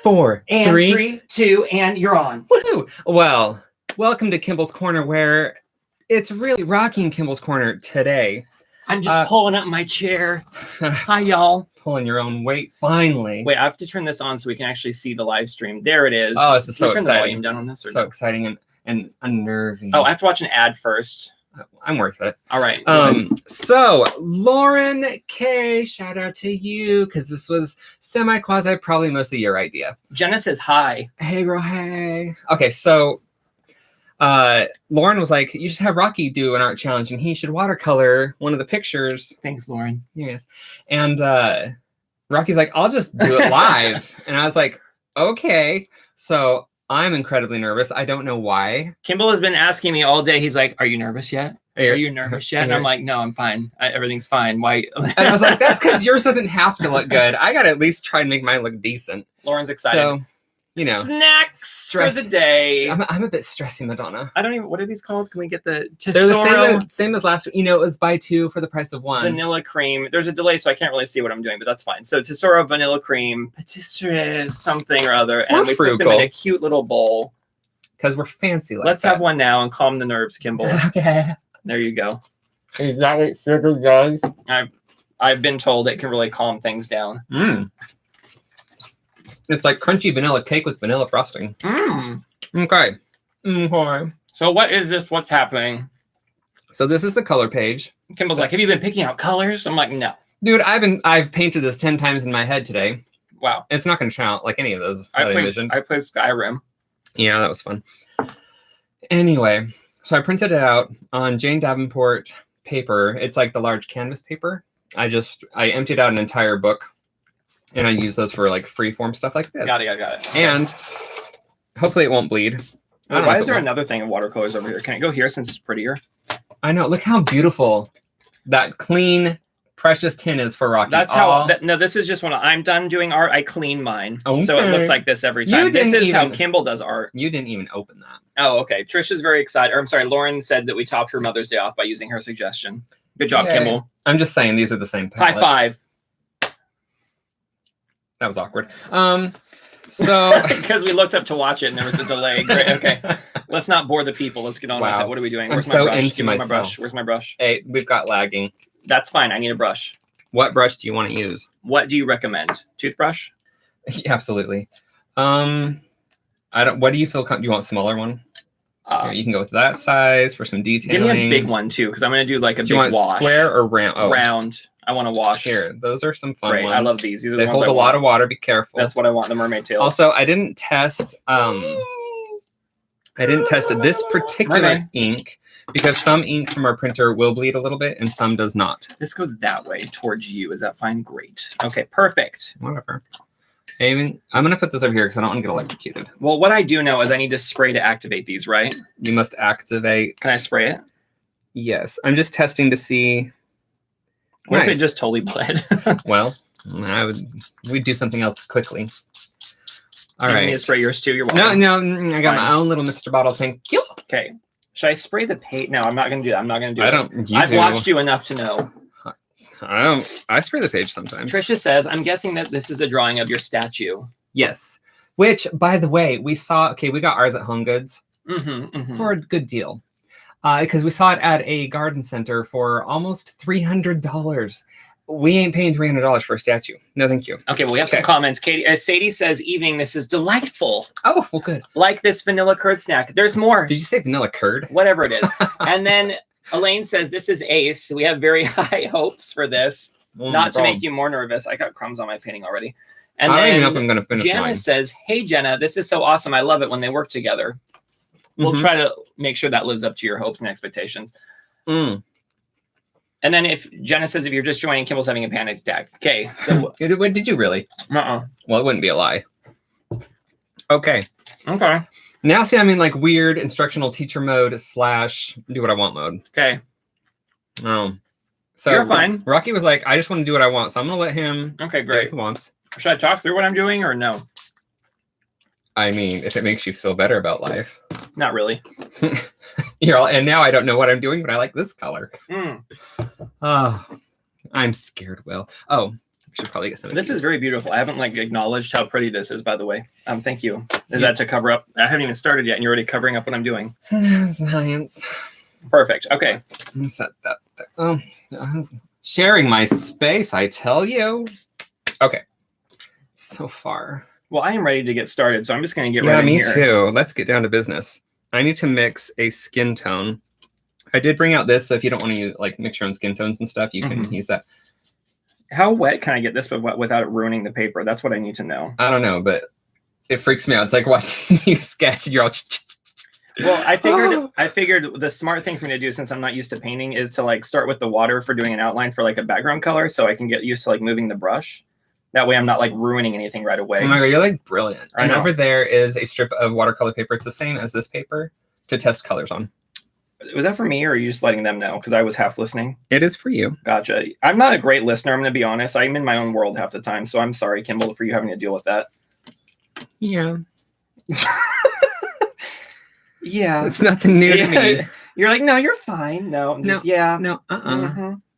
4, and 3, 2, and you're on. Woohoo! Well, welcome to Kimball's Corner, where it's really rocking Kimball's Corner today. I'm just pulling up my chair. Hi, y'all. Pulling your own weight, finally. Wait, I have to turn this on so we can actually see the live stream. There it is. Oh, this is so Turn exciting. the volume down on this, or so exciting and unnerving. Oh, I have to watch an ad first. I'm worth it. All right. So Lauren K, shout out to you, because this was semi-quasi probably mostly your idea. Jenna says hi. Hey girl, hey. Okay, so Lauren was like, you should have Rocky do an art challenge and he should watercolor one of the pictures. Thanks, Lauren. Yes. And Rocky's like, I'll just do it live. And I was like, okay. So I'm incredibly nervous. I don't know why. Kimball has been asking me all day. He's like, are you nervous yet? Are you nervous yet? And I'm like, no, I'm fine. Everything's fine. Why? And I was like, that's because yours doesn't have to look good. I got to at least try and make mine look decent. Lauren's excited. So, you know. Snacks for the day. I'm a bit stressy, Madonna. I don't even, what are these called? Can we get the They're the same as last week. You know, it was buy 2 for the price of 1. Vanilla cream. There's a delay, so I can't really see what I'm doing, but that's fine. So Tesoro vanilla cream, patisserie something or other. And we put them in a cute little bowl. Because we're fancy like Let's have one now and calm the nerves, Kimball. Okay. There you go. Is that what sugar does? I've been told it can really calm things down. It's like crunchy vanilla cake with vanilla frosting. Okay. So what is this? What's happening? So this is the color page. Kimball's like, have you been picking out colors? I'm like, no. Dude, I've painted this 10 times in my head today. Wow. It's not going to turn out like any of those. I played Skyrim. Yeah, that was fun. Anyway, so I printed it out on Jane Davenport paper. It's like the large canvas paper. I emptied out an entire book and I use those for like free form stuff like this. Got it. And hopefully it won't bleed. Why is there another thing of watercolors over here? Can I go here since it's prettier? I know. Look how beautiful that clean, precious tin is for Rocky. That's how. No, this is just when I'm done doing art, I clean mine. Okay. So it looks like this every time. This is how Kimball does art. You didn't even open that. Oh, okay. Trisha's very excited. Or I'm sorry, Lauren said that we topped her Mother's Day off by using her suggestion. Good job, Kimball. I'm just saying these are the same palette. High five. That was awkward. So because we looked up to watch it and there was a delay. Great. Okay. Let's not bore the people. Let's get on with it. What are we doing? Where's my brush? Into my brush. Where's my brush? Hey, we've got lagging. That's fine. I need a brush. What brush do you want to use? What do you recommend? Toothbrush? Yeah, absolutely. What do you feel? Do you want a smaller one? Here, you can go with that size for some detailing. Give me a big one too, because I'm going to do like a big wash. Square or round? Oh, round. I want to wash. Here, those are some fun ones. I love these. These are they hold a lot of water. Be careful. That's what I want. The mermaid tails. Also, I didn't test. I didn't test this particular ink because some ink from our printer will bleed a little bit and some does not. This goes that way towards you. Is that fine? Great. Okay, perfect. Whatever. I'm going to put this over here because I don't want to get electrocuted. Well, what I do know is I need to spray to activate these, right? You must activate. Can I spray it? Yes. I'm just testing to see. What if it just totally bled? Well, we'd do something else quickly. All right. You need to spray yours too? You're welcome. No, I got my own little Mr. Bottle thing. Okay. Should I spray the paint? No, I'm not going to do that. I'm not going to do it. I've watched you enough to know. I spray the page sometimes. Trisha says, I'm guessing that this is a drawing of your statue. Yes. Which, by the way, we got ours at Home Goods for a good deal. Because we saw it at a garden center for almost $300. We ain't paying $300 for a statue. No, thank you. Okay, well, we have some comments. Sadie says, evening, this is delightful. Oh, well, good. Like this vanilla curd snack. There's more. Did you say vanilla curd? Whatever it is. And then Elaine says, this is ace. We have very high hopes for this. Not to make you more nervous. I got crumbs on my painting already. And I don't then even know if I'm going to finish Jenna mine. says, hey, Jenna, this is so awesome. I love it when they work together. We'll try to make sure that lives up to your hopes and expectations. And then if Jenna says, if you're just joining, Kimball's having a panic attack. Okay. So did you really? Well, it wouldn't be a lie. Okay. Now see, I'm in like weird instructional teacher mode / do what I want mode. Okay. So you're fine. Rocky was like, I just want to do what I want. So I'm going to let him do what he wants. Should I talk through what I'm doing or no? I mean, if it makes you feel better about life. Not really. And now I don't know what I'm doing, but I like this color. Oh, I'm scared, Will. Oh, Should probably get some of This these. is very beautiful. I haven't like acknowledged how pretty this is, by the way. Thank you. Is that to cover up? I haven't even started yet, and you're already covering up what I'm doing. Science. Perfect. Okay. Set that there. Oh, sharing my space, I tell you. Okay. So far. Well, I am ready to get started, so I'm just going to get right in here. Yeah, me too. Let's get down to business. I need to mix a skin tone. I did bring out this, so if you don't want to use, like mix your own skin tones and stuff, you can use that. How wet can I get this without it ruining the paper? That's what I need to know. I don't know, but it freaks me out. It's like watching you sketch and you're all... Well, I figured the smart thing for me to do, since I'm not used to painting, is to like start with the water for doing an outline for like a background color, so I can get used to like moving the brush. That way I'm not like ruining anything right away. Oh my God, you're like brilliant. And over there is a strip of watercolor paper. It's the same as this paper to test colors on. Was that for me, or are you just letting them know? Because I was half listening. It is for you. Gotcha. I'm not a great listener. I'm going to be honest. I'm in my own world half the time. So I'm sorry, Kimball, for you having to deal with that. Yeah. Yeah. It's nothing new to me. You're like, no, you're fine. No. Yeah. No.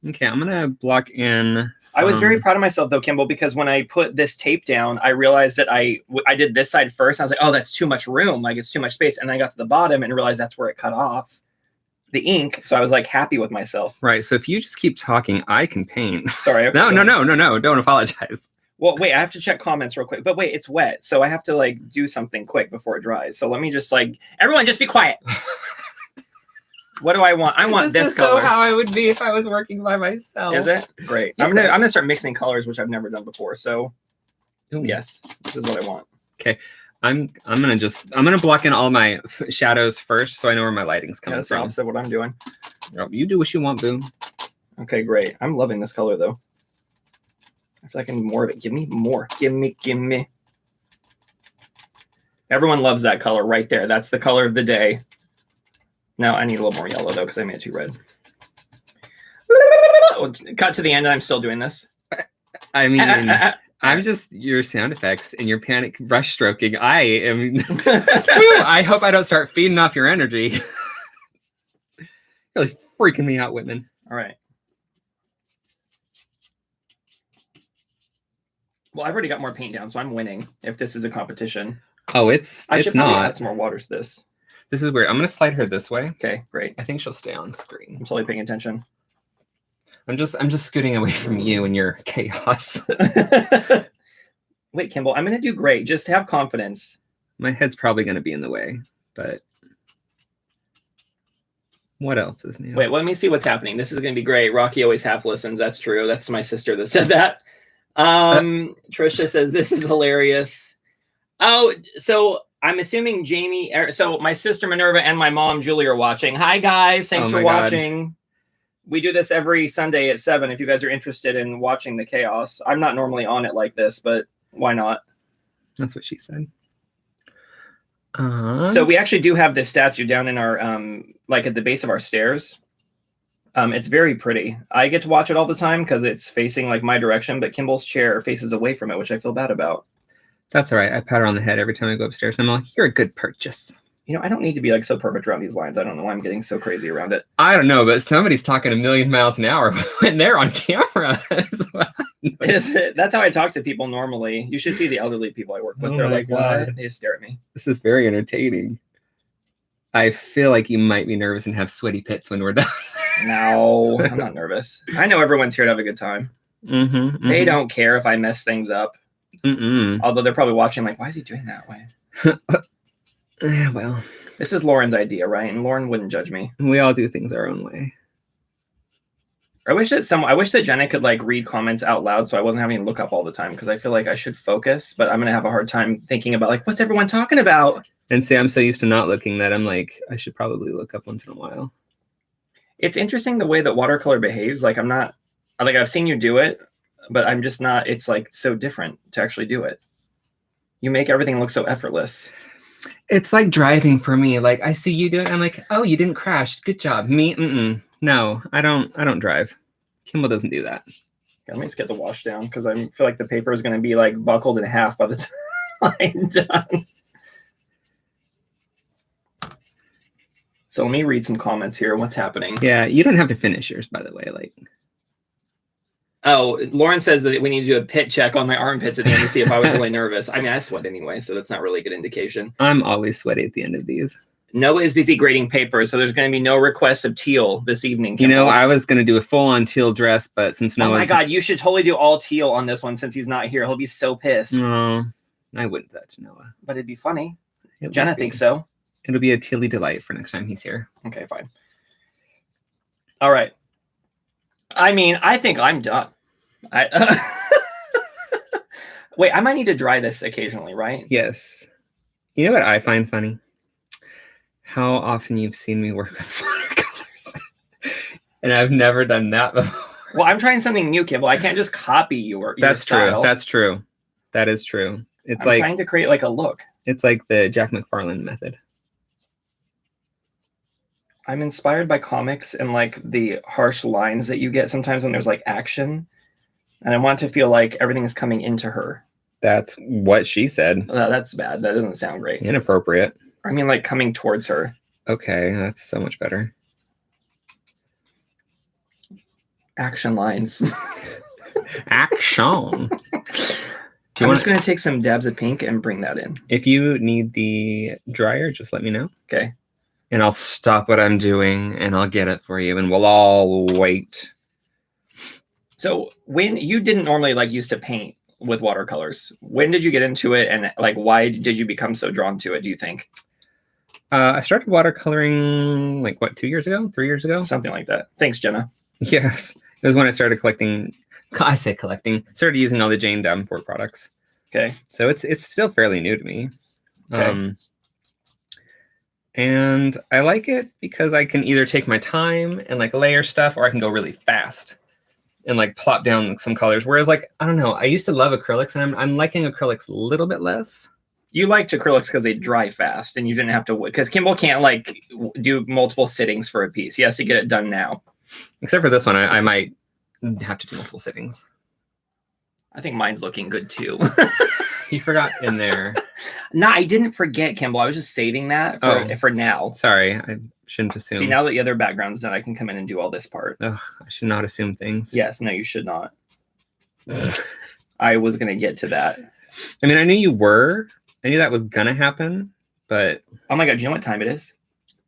Okay, I'm going to block in some... I was very proud of myself, though, Kimball, because when I put this tape down, I realized that I did this side first. I was like, oh, that's too much room. Like, it's too much space. And then I got to the bottom and realized that's where it cut off the ink. So I was like happy with myself. Right. So if you just keep talking, I can paint. Sorry. No. Don't apologize. Well, wait, I have to check comments real quick. But wait, it's wet. So I have to like do something quick before it dries. So let me just like, everyone just be quiet. What do I want? I want this color. So how I would be if I was working by myself. Is it? Great. Yes, I'm gonna start mixing colors, which I've never done before. So yes, this is what I want. Okay. I'm gonna block in all my shadows first, so I know where my lighting's coming that's from. The opposite of what I'm doing. Oh, you do what you want, boo. Okay, great. I'm loving this color though. I feel like I need more of it. Give me more. Give me. Everyone loves that color right there. That's the color of the day. Now I need a little more yellow though, because I made it too red. Cut to the end, and I'm still doing this. I mean, I'm just your sound effects and your panic brush stroking. I am. I hope I don't start feeding off your energy. Really freaking me out, Whitman. All right. Well, I've already got more paint down, so I'm winning. If this is a competition. Oh, it's not. Add some more water to this. This is weird. I'm gonna slide her this way. Okay, great. I think she'll stay on screen. I'm totally paying attention. I'm just scooting away from you and your chaos. Wait, Kimball, I'm gonna do great. Just have confidence. My head's probably gonna be in the way, but what else is new? Wait, let me see what's happening. This is gonna be great. Rocky always half listens. That's true. That's my sister that said that. Trisha says this is hilarious. Oh, so I'm assuming Jamie. So my sister Minerva and my mom Julie are watching. Hi guys, thanks for watching. We do this every Sunday at 7. If you guys are interested in watching the chaos, I'm not normally on it like this, but why not? That's what she said. So we actually do have this statue down in our like at the base of our stairs. It's very pretty. I get to watch it all the time because it's facing like my direction, but Kimball's chair faces away from it, which I feel bad about. That's all right. I pat her on the head every time I go upstairs. And I'm like, you're a good purchase. You know, I don't need to be like so perfect around these lines. I don't know why I'm getting so crazy around it. I don't know, but somebody's talking a million miles an hour when they're on camera. Is it? That's how I talk to people normally. You should see the elderly people I work with. They're like, what? They just stare at me. This is very entertaining. I feel like you might be nervous and have sweaty pits when we're done. No, I'm not nervous. I know everyone's here to have a good time. They don't care if I mess things up. Although they're probably watching like, why is he doing that way? Yeah, well, this is Lauren's idea, right? And Lauren wouldn't judge me. We all do things our own way. I wish that Jenna could like read comments out loud so I wasn't having to look up all the time, because I feel like I should focus, but I'm gonna have a hard time thinking about like, what's everyone talking about? And see, I'm so used to not looking that I'm like, I should probably look up once in a while. It's interesting the way that watercolor behaves. Like I've seen you do it, but I'm just not, it's like so different to actually do it. You make everything look so effortless. It's like driving for me. Like I see you do it, I'm like, oh, you didn't crash. Good job. Me, no, I don't drive. Kimball doesn't do that. Let me just get the wash down because I feel like the paper is going to be like buckled in half by the time I'm done. So let me read some comments here. What's happening? Yeah, you don't have to finish yours, by the way. Like, Oh, Lauren says that we need to do a pit check on my armpits at the end to see if I was really nervous. I mean, I sweat anyway, so that's not really a good indication. I'm always sweaty at the end of these. Noah is busy grading papers, so there's going to be no requests of teal this evening. Kimball. You know, I was going to do a full-on teal dress, but since Noah's... Oh my God, you should totally do all teal on this one since he's not here. He'll be so pissed. No, I wouldn't do that to Noah. But it'd be funny. Jenna thinks so. It'll be a tealy delight for next time he's here. Okay, fine. All right. I mean, I think I'm done. Wait, I might need to dry this occasionally, right? Yes. You know what I find funny? How often you've seen me work with watercolors. And I've never done that before. Well, I'm trying something new, Kimball. I can't just copy your style. That's true. That is true. I'm trying to create like a look. It's like the Jack McFarlane method. I'm inspired by comics and like the harsh lines that you get sometimes when there's like action. And I want to feel like everything is coming into her. That's what she said. That's bad. That doesn't sound great. Inappropriate. I mean, like coming towards her. Okay, that's so much better. Action lines. Action. I'm just going to take some dabs of pink and bring that in. If you need the dryer, just let me know. Okay. And I'll stop what I'm doing and I'll get it for you and we'll all wait. So when you didn't normally like used to paint with watercolors, when did you get into it and like why did you become so drawn to it, do you think? I started watercoloring like what, 2 years ago, 3 years ago? Something like that. Thanks, Jenna. Yes. It was when I started collecting. I say collecting. Started using all the Jane Davenport products. Okay. So it's still fairly new to me. Okay. And I like it because I can either take my time and like layer stuff, or I can go really fast and like plop down some colors. Whereas like, I don't know, I used to love acrylics and I'm liking acrylics a little bit less. You liked acrylics because they dry fast and you didn't have to, because Kimball can't like do multiple sittings for a piece. He has to get it done now. Except for this one, I might have to do multiple sittings. I think mine's looking good too. He forgot in there. No, I didn't forget, Kimball. I was just saving that for now. Sorry, I shouldn't assume. See, now that the other background's done, I can come in and do all this part. Ugh, I should not assume things. Yes, no, you should not. I was going to get to that. I mean, I knew you were. I knew that was going to happen, but... Oh my God, do you know what time it is?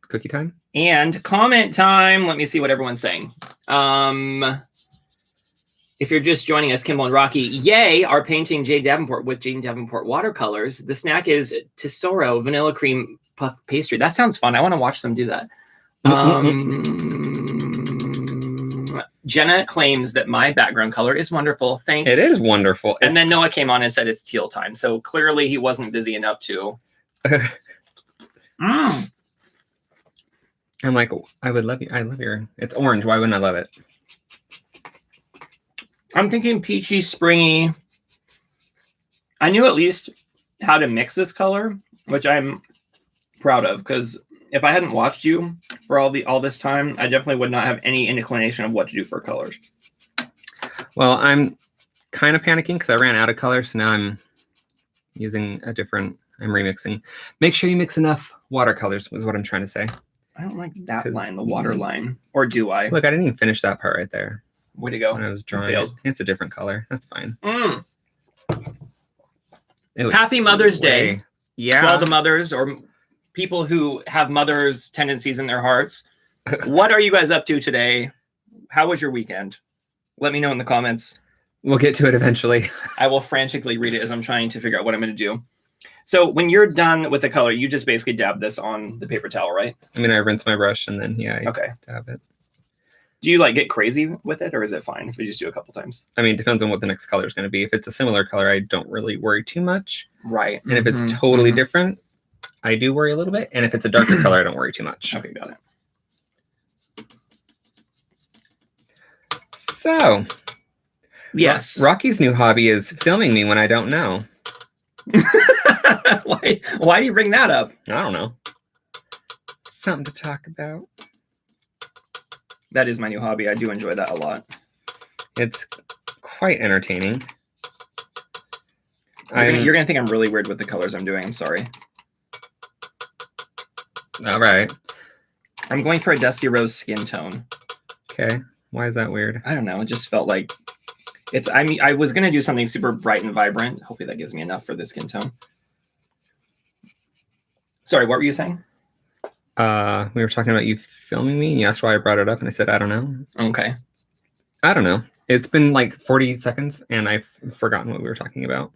Cookie time? And comment time. Let me see what everyone's saying. If you're just joining us, Kimball and Rocky, yay, are painting Jane Davenport with Jane Davenport watercolors. The snack is Tesoro vanilla cream puff pastry. That sounds fun. I want to watch them do that. Jenna claims that my background color is wonderful. Thanks. It is wonderful. And then Noah came on and said it's teal time. So clearly he wasn't busy enough to. I'm like, I would love you. I love your. It's orange. Why wouldn't I love it? I'm thinking peachy, springy. I knew at least how to mix this color, which I'm proud of, because if I hadn't watched you for all this time, I definitely would not have any inclination of what to do for colors. Well, I'm kind of panicking because I ran out of color, so now I'm using a different. I'm remixing. Make sure you mix enough watercolors, was what I'm trying to say. I don't like that line, the water line. Or do I? Look, I didn't even finish that part right there. Way to go. When I was drawing it. It's a different color. That's fine. Happy Mother's Day. Yeah. To all the mothers or people who have mothers' tendencies in their hearts. What are you guys up to today? How was your weekend? Let me know in the comments. We'll get to it eventually. I will frantically read it as I'm trying to figure out what I'm going to do. So when you're done with the color, you just basically dab this on the paper towel, right? I mean, I rinse my brush and then, I dab it. Do you like get crazy with it, or is it fine if you just do a couple times? I mean, it depends on what the next color is going to be. If it's a similar color, I don't really worry too much. Right. And if it's totally different, I do worry a little bit. And if it's a darker color, I don't worry too much. Okay, got it. So, yes. Rocky's new hobby is filming me when I don't know. Why do you bring that up? I don't know. Something to talk about. That is my new hobby. I do enjoy that a lot. It's quite entertaining. You're gonna think I'm really weird with the colors I'm doing. I'm sorry. All right. I'm going for a dusty rose skin tone. Okay. Why is that weird? I don't know. It just felt like I was going to do something super bright and vibrant. Hopefully that gives me enough for the skin tone. Sorry, what were you saying? We were talking about you filming me, and you asked why I brought it up, and I said, I don't know. Okay. I don't know. It's been like 40 seconds, and I've forgotten what we were talking about.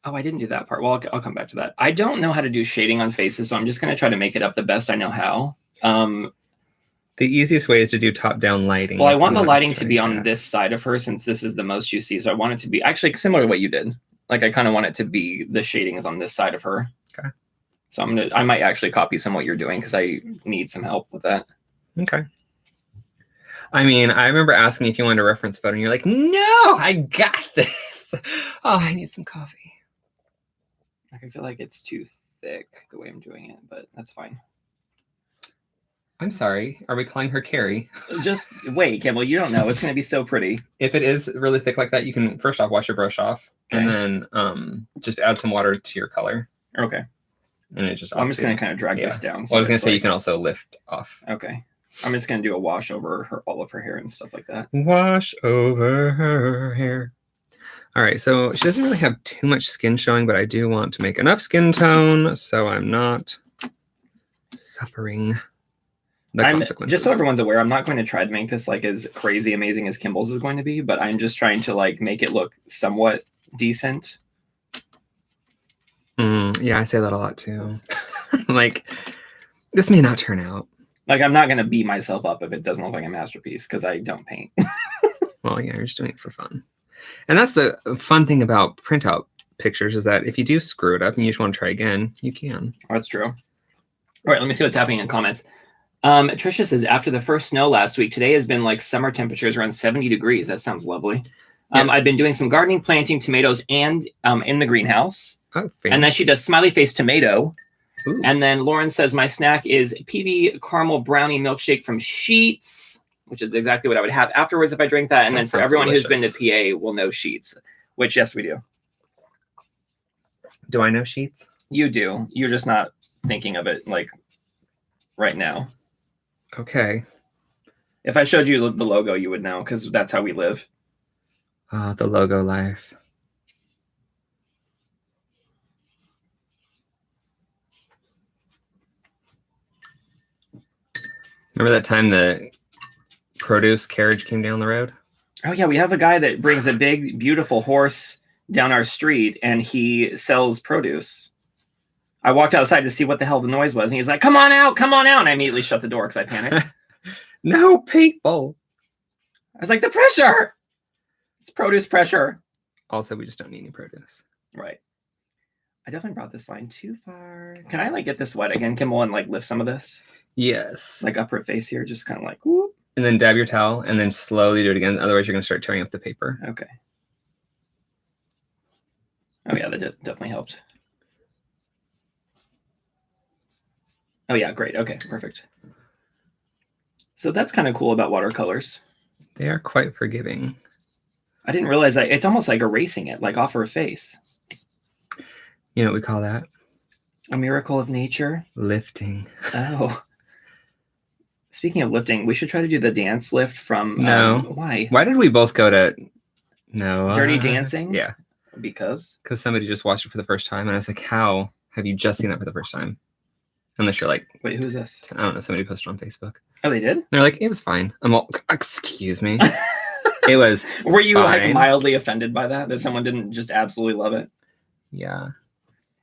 Oh, I didn't do that part. Well, I'll come back to that. I don't know how to do shading on faces, so I'm just going to try to make it up the best I know how. The easiest way is to do top-down lighting. Well, I want the lighting to be on this side of her, since this is the most you see. So I want it to be actually similar to what you did. Like, I kind of want it to be the shading is on this side of her. Okay. So I might actually copy some of what you're doing, because I need some help with that. Okay. I mean, I remember asking if you wanted a reference photo, and you're like, no, I got this. Oh, I need some coffee. Like, I feel like it's too thick the way I'm doing it, but that's fine. I'm sorry. Are we calling her Carrie? Just wait, Kimball. You don't know. It's going to be so pretty. If it is really thick like that, you can first off wash your brush off, okay, and then just add some water to your color. Okay. And it just. Well, I'm just going to kind of drag this down. So well, I was going to say you can also lift off. Okay. I'm just going to do a wash over all of her hair and stuff like that. Wash over her hair. All right, so she doesn't really have too much skin showing, but I do want to make enough skin tone so I'm not suffering the consequences. Just so everyone's aware, I'm not going to try to make this like as crazy amazing as Kimball's is going to be, but I'm just trying to like make it look somewhat decent. Yeah, I say that a lot too. Like, this may not turn out. Like, I'm not going to beat myself up if it doesn't look like a masterpiece, because I don't paint. Well, yeah, you're just doing it for fun. And that's the fun thing about printout pictures, is that if you do screw it up and you just want to try again, you can. Oh, that's true. All right, let me see what's happening in comments. Tricia says, after the first snow last week, today has been like summer temperatures around 70 degrees. That sounds lovely. Yeah. I've been doing some gardening, planting tomatoes and in the greenhouse. Oh, fancy. And then she does smiley face tomato. Ooh. And then Lauren says, my snack is PB caramel brownie milkshake from Sheets, which is exactly what I would have afterwards if I drank that. And then for everyone who's been to PA will know Sheets, which, yes, we do. Do I know Sheets? You do. You're just not thinking of it like right now. Okay. If I showed you the logo, you would know, because that's how we live. The logo life. Remember that time the produce carriage came down the road? Oh, yeah. We have a guy that brings a big, beautiful horse down our street, and he sells produce. I walked outside to see what the hell the noise was, and he's like, come on out, come on out. And I immediately shut the door because I panicked. No people. I was like, the pressure. It's produce pressure. Also, we just don't need any produce. Right. I definitely brought this line too far. Can I like get this wet again, Kimball, and like lift some of this? Yes. Like up her face here, just kind of like, whoop. And then dab your towel and then slowly do it again. Otherwise, you're going to start tearing up the paper. Okay. Oh, yeah, that definitely helped. Oh, yeah, great. Okay, perfect. So that's kind of cool about watercolors. They are quite forgiving. I didn't realize that it's almost like erasing it, like off her face. You know what we call that? A miracle of nature? Lifting. Oh. Speaking of lifting, we should try to do the dance lift from... No. Why? Why did we both go to... No. Dirty Dancing? Yeah. Because somebody just watched it for the first time, and I was like, how have you just seen that for the first time? Unless you're like... Wait, who's this? I don't know. Somebody posted on Facebook. Oh, they did? They're like, it was fine. I'm all, excuse me. It was Were you fine. like mildly offended by that someone didn't just absolutely love it? Yeah.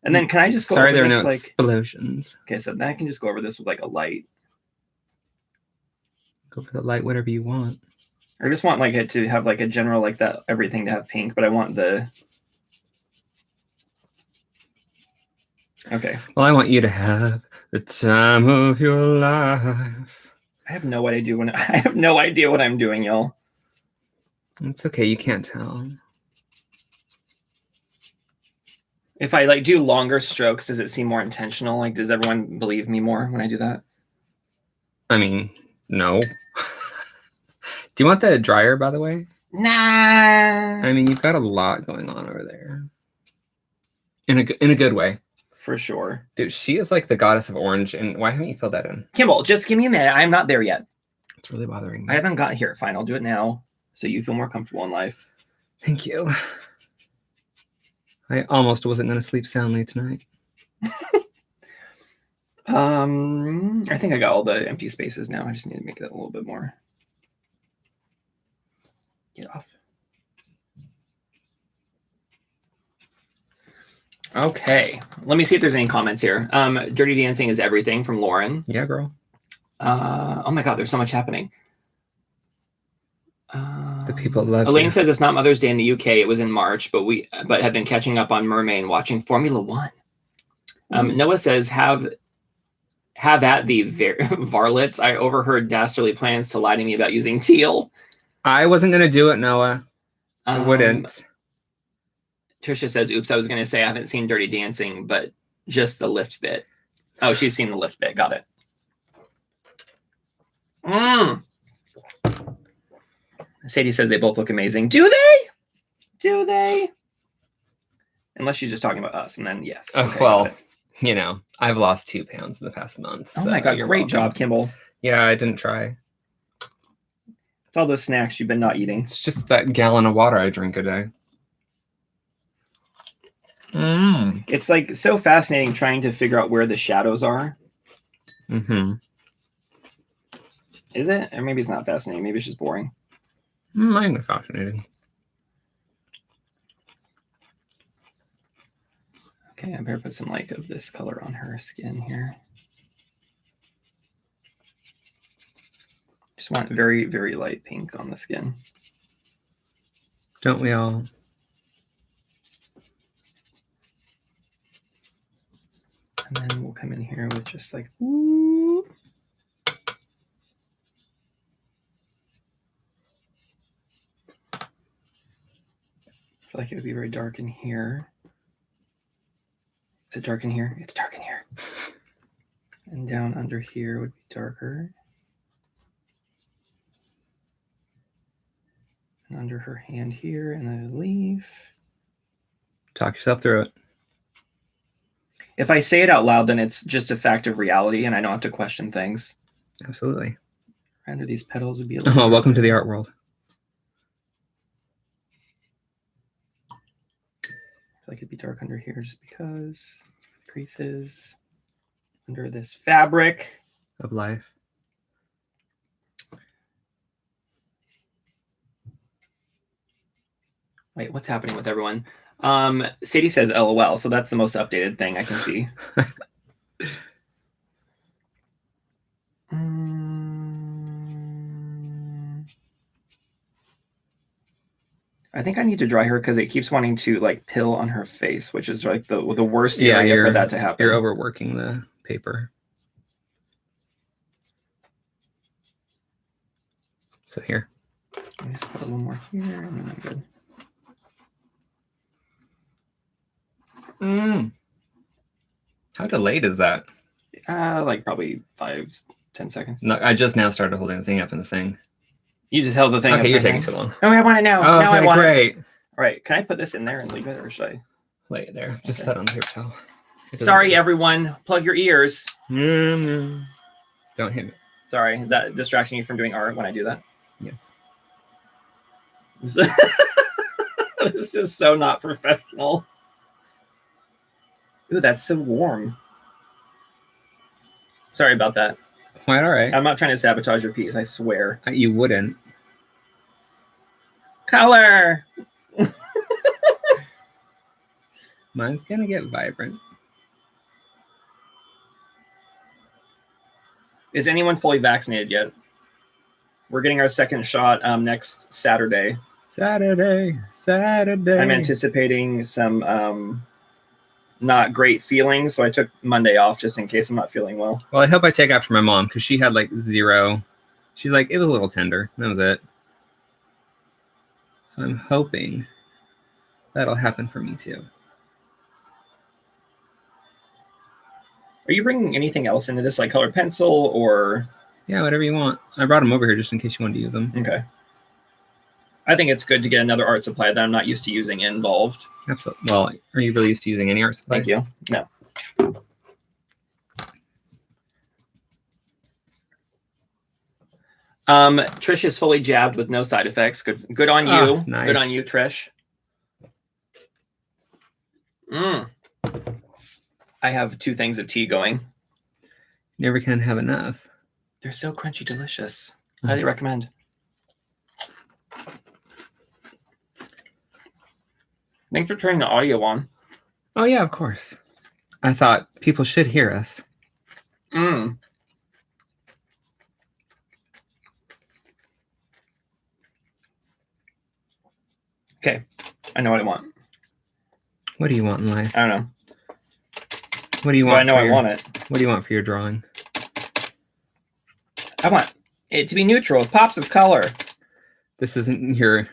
And then can I just go Sorry, over there are this, no like... explosions. Okay, so then I can just go over this with like a light. Go for the light, whatever you want. I just want like it to have like a general, like that, everything to have pink, but I want the... Okay. Well, I want you to have the time of your life. I have no idea what I'm doing, y'all. It's okay. You can't tell. If I like do longer strokes, does it seem more intentional? Like, does everyone believe me more when I do that? I mean, no. Do you want the dryer, by the way? Nah. I mean, you've got a lot going on over there. In a good way. For sure. Dude, she is like the goddess of orange, and why haven't you filled that in? Kimball, just give me a minute. I'm not there yet. It's really bothering me. I haven't gotten here. Fine, I'll do it now so you feel more comfortable in life. Thank you. I almost wasn't going to sleep soundly tonight. I think I got all the empty spaces now. I just need to make that a little bit more. Get off. Okay, let me see if there's any comments here. Dirty Dancing is everything from Lauren. Yeah, girl. Oh my God, there's so much happening. The people love Elaine you. says it's not Mother's Day in the UK. It was in March, but have been catching up on Mermaid, watching Formula One. Noah says have at the varlets. I overheard dastardly plans to lie to me about using teal. I wasn't gonna do it, Noah. I wouldn't. Trisha says, "Oops, I was gonna say I haven't seen Dirty Dancing, but just the lift bit." Oh, she's seen the lift bit. Got it. Sadie says they both look amazing. Do they? Do they? Unless she's just talking about us, and then yes. Okay, well, you know, I've lost 2 pounds in the past month. Oh my God, great job, Kimball. Yeah, I didn't try. It's all those snacks you've been not eating. It's just that gallon of water I drink a day. It's like so fascinating trying to figure out where the shadows are. Is it? Or maybe it's not fascinating. Maybe it's just boring. Mine is fascinating. Okay, I better put some like of this color on her skin here. Just want very, very light pink on the skin. Don't we all? And then we'll come in here with just like, ooh. I feel like it would be very dark in here. Is it dark in here? It's dark in here. And down under here would be darker. And under her hand here, and a leaf. Talk yourself through it. If I say it out loud, then it's just a fact of reality, and I don't have to question things. Absolutely. Under these petals would be a little. Oh, welcome to the art world. I feel like it'd be dark under here just because creases under this fabric of life. Wait, what's happening with everyone? Sadie says LOL, so that's the most updated thing I can see. I think I need to dry her because it keeps wanting to like pill on her face, which is like the worst area for that to happen. You're overworking the paper. So here. Let me just put a little more here and then I'm good. How delayed is that? Like probably 5-10 seconds. No, I just now started holding the thing up in the thing. You just held the thing up. Okay, you're taking too long. Oh, I want it now. Oh, now okay, I want great. it. All right, can I put this in there and leave it, or should I? Lay it there. Just set on the paper towel. Sorry, everyone. Plug your ears. Don't hit me. Sorry, is that distracting you from doing art when I do that? Yes. This is so not professional. Ooh, that's so warm. Sorry about that. Quite all right. I'm not trying to sabotage your piece, I swear. You wouldn't. Color! Mine's gonna get vibrant. Is anyone fully vaccinated yet? We're getting our second shot next Saturday. Saturday. I'm anticipating some not great feelings, so I took Monday off just in case I'm not feeling well. Well, I hope I take after my mom because she had like 0. She's like, it was a little tender. That was it. So I'm hoping that'll happen for me too. Are you bringing anything else into this, like colored pencil or? Yeah, whatever you want. I brought them over here just in case you wanted to use them. Okay. I think it's good to get another art supply that I'm not used to using involved. Absolutely. Well, are you really used to using any art supply? Thank you. No. Trish is fully jabbed with no side effects. Good on you. Nice. Good on you, Trish. I have 2 things of tea going. Never can have enough. They're so crunchy, delicious. Highly recommend. Thanks for turning the audio on. Oh yeah, of course. I thought people should hear us. Okay, I know what I want. What do you want in life? I don't know. What do you want? But I know I want it. What do you want for your drawing? I want it to be neutral with pops of color. This isn't your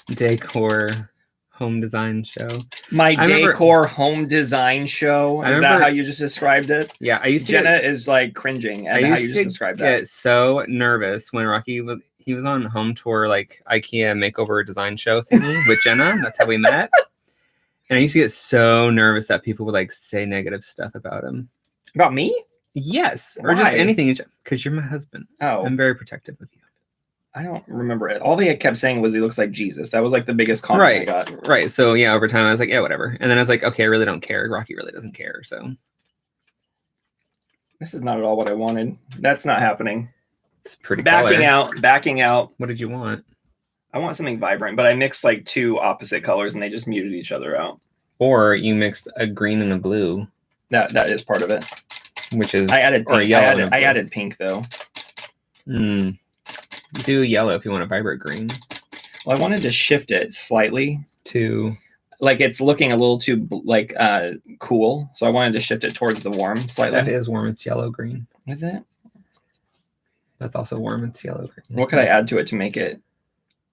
decor home design show. My decor home design show. Is that how you just described it? Yeah, I used to. Jenna is like cringing at how you just described that. I get so nervous when Rocky was on home tour, like IKEA makeover design show thingy with Jenna. That's how we met. And I used to get so nervous that people would like say negative stuff about him. About me? Yes. Why? Or just anything. Because you're my husband. Oh. I'm very protective of you. I don't remember it. All they kept saying was he looks like Jesus. That was like the biggest compliment I got. Right. So yeah, over time I was like, yeah, whatever. And then I was like, okay, I really don't care. Rocky really doesn't care. So this is not at all what I wanted. That's not happening. It's pretty backing out. What did you want? I want something vibrant, but I mixed like 2 opposite colors and they just muted each other out. Or you mixed a green and a blue. That is part of it. Which is I added pink. I added pink though. Do yellow if you want a vibrant green. Well, I wanted to shift it slightly to like it's looking a little too like cool, so I wanted to shift it towards the warm slightly. That is warm. It's yellow green. Is it? That's also warm. It's yellow green. What could I add to it to make it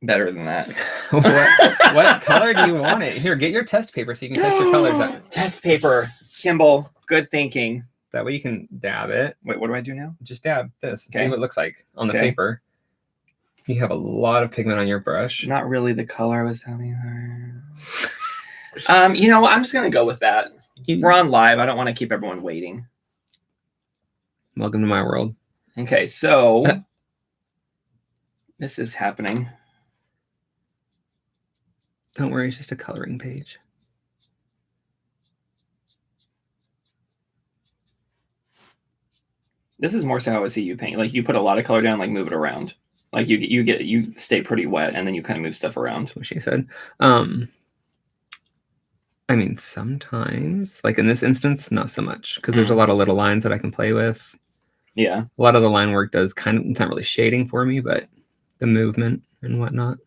better than that? what color do you want it? Here, get your test paper so you can test your colors out. Test paper, Kimball. Good thinking. That way you can dab it. Wait, what do I do now? Just dab this. Okay. See what it looks like on the paper. You have a lot of pigment on your brush. Not really the color I was having her. You know, I'm just gonna go with that. We're on live. I don't want to keep everyone waiting. Welcome to my world. Okay, so this is happening. Don't worry, it's just a coloring page. This is more so how I see you paint. Like you put a lot of color down, like move it around. Like you stay pretty wet and then you kind of move stuff around. That's what she said. I mean, sometimes, like in this instance, not so much because there's a lot of little lines that I can play with. Yeah. A lot of the line work does kind of, it's not really shading for me, but the movement and whatnot.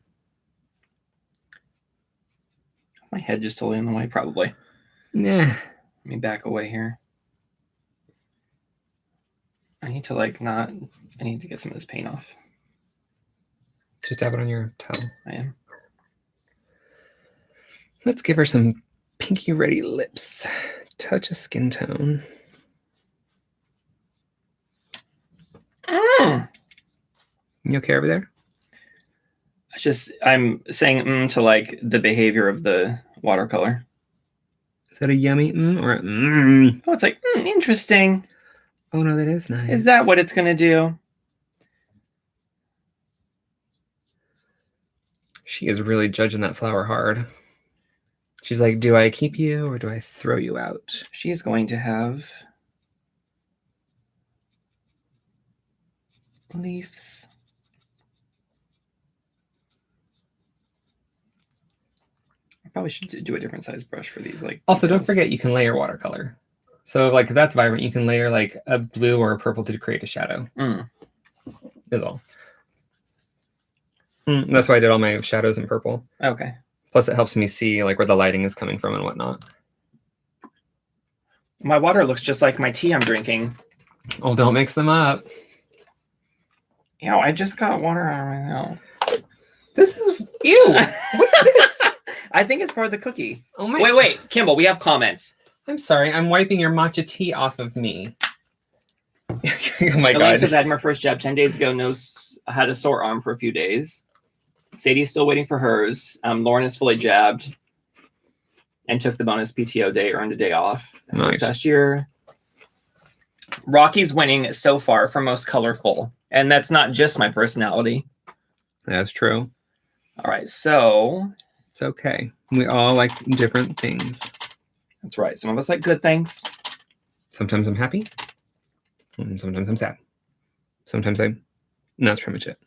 My head just totally in the way, probably. Yeah. Let me back away here. I need to I need to get some of this paint off. Just dab it on your towel. I am. Let's give her some pinky ready lips. Touch a skin tone. You okay over there? I'm saying to like the behavior of the watercolor. Is that a yummy or a Oh, it's like, interesting. Oh no, that is nice. Is that what it's gonna do? She is really judging that flower hard. She's like, do I keep you or do I throw you out? She is going to have leaves. I probably should do a different size brush for these. Like, also, don't forget you can layer watercolor. So, like, if that's vibrant, you can layer like a blue or a purple to create a shadow. Is all. That's why I did all my shadows in purple. Okay. Plus, it helps me see like where the lighting is coming from and whatnot. My water looks just like my tea I'm drinking. Oh, don't mix them up. You know, I just got water on right now. This is ew. What's this? I think it's part of the cookie. Oh my! Wait, Kimball. We have comments. I'm sorry. I'm wiping your matcha tea off of me. Oh my Elaine god! says I had my first jab 10 days ago. Had a sore arm for a few days. Sadie is still waiting for hers. Lauren is fully jabbed and took the bonus PTO day, earned a day off this past year. Rocky's winning so far for most colorful And that's not just my personality. That's true. All right, so it's okay. We all like different things. That's right. Some of us like good things. Sometimes I'm happy. And sometimes I'm sad. Sometimes I'm... And that's pretty much it.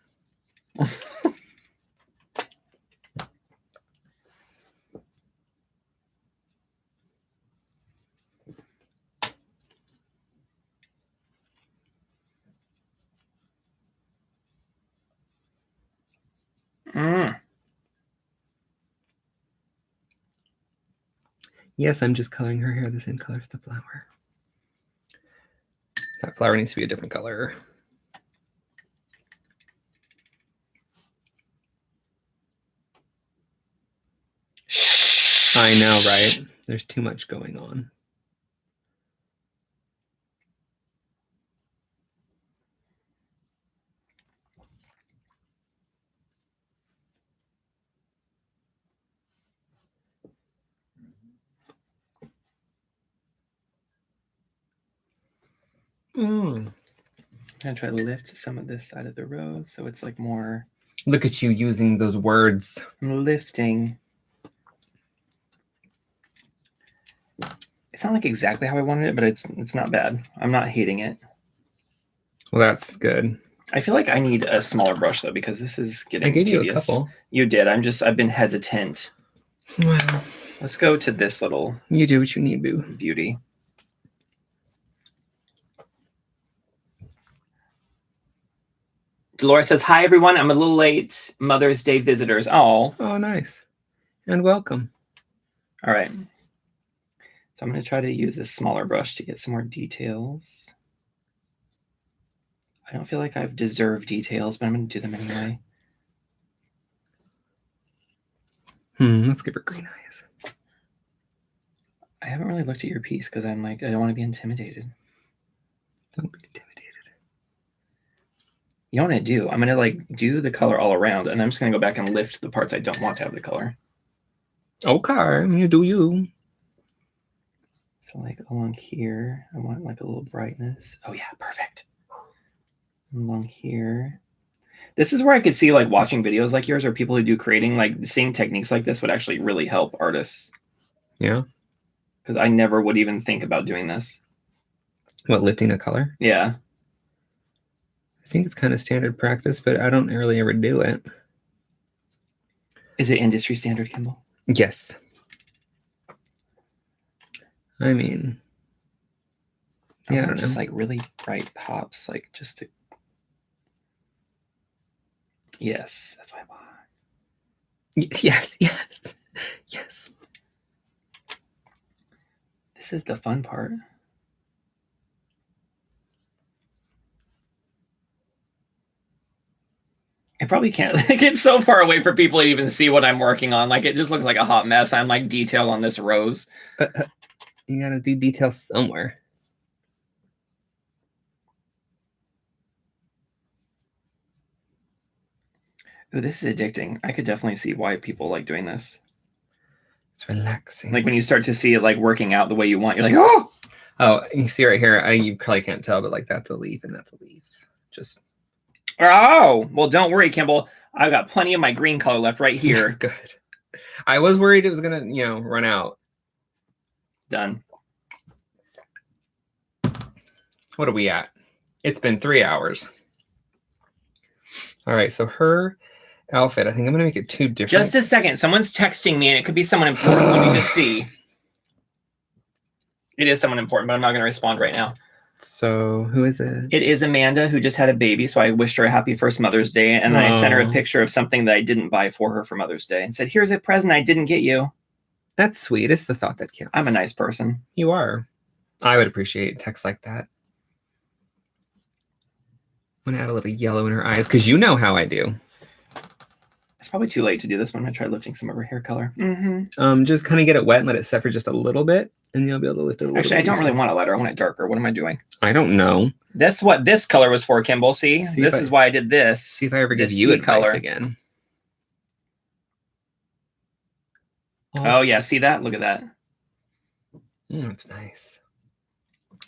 Yes, I'm just coloring her hair the same color as the flower. That flower needs to be a different color. I know, right? There's too much going on. I'm gonna try to lift some of this side of the rose so it's like more... Look at you using those words. I'm lifting. It's not like exactly how I wanted it, but it's not bad. I'm not hating it. Well, that's good. I feel like I need a smaller brush though, because this is getting tedious. I gave you a couple. You did. I've been hesitant. Well, let's go to this little... You do what you need, boo. Beauty. Dolores says, hi, everyone. I'm a little late. Mother's Day visitors. Oh, nice. And welcome. All right. So I'm going to try to use this smaller brush to get some more details. I don't feel like I've deserved details, but I'm going to do them anyway. Let's give her green eyes. I haven't really looked at your piece because I'm like, I don't want to be intimidated. Don't be intimidated. You know what I do? I'm going to like do the color all around, and I'm just going to go back and lift the parts I don't want to have the color. Okay, you do you. So like along here, I want like a little brightness. Oh yeah, perfect. Along here. This is where I could see like watching videos like yours or people who do creating, like seeing techniques like this would actually really help artists. Yeah. Because I never would even think about doing this. What, lifting a color? Yeah. I think it's kind of standard practice, but I don't really ever do it. Is it industry standard, Kimball? Yes. I mean, yeah, I don't know. Just like really bright pops, like just to... Yes, that's what I want. Yes, yes, yes. This is the fun part. I probably can't. Like, it's so far away for people to even see what I'm working on. Like, it just looks like a hot mess. I'm like detail on this rose. You gotta do detail somewhere. Ooh, this is addicting. I could definitely see why people like doing this. It's relaxing. Like when you start to see it like working out the way you want, you're like, oh! Oh, you see right here, you probably can't tell, but like that's a leaf and that's a leaf. Just... Oh, well, don't worry, Kimball. I've got plenty of my green color left right here. That's good. I was worried it was gonna, run out. Done. What are we at? It's been 3 hours. All right, so her outfit, I think I'm gonna make it 2 different. Just a second. Someone's texting me, and it could be someone important. Let me just see. It is someone important, but I'm not gonna respond right now. So who is it? It is Amanda, who just had a baby. So I wished her a happy first Mother's Day, and then I sent her a picture of something that I didn't buy for her for Mother's Day, and said, "Here's a present I didn't get you." That's sweet. It's the thought that counts. I'm a nice person. You are. I would appreciate text like that. I'm gonna add a little yellow in her eyes because you know how I do. It's probably too late to do this one. I'm gonna try lifting some of her hair color. Just kind of get it wet and let it set for just a little bit, and you'll be able to lift it a little bit. Actually, I don't really want it lighter. I want it darker. What am I doing? I don't know. That's what this color was for, Kimball. See this is why I did this. See if I ever give you advice again. Oh yeah, see that? Look at that. That's nice.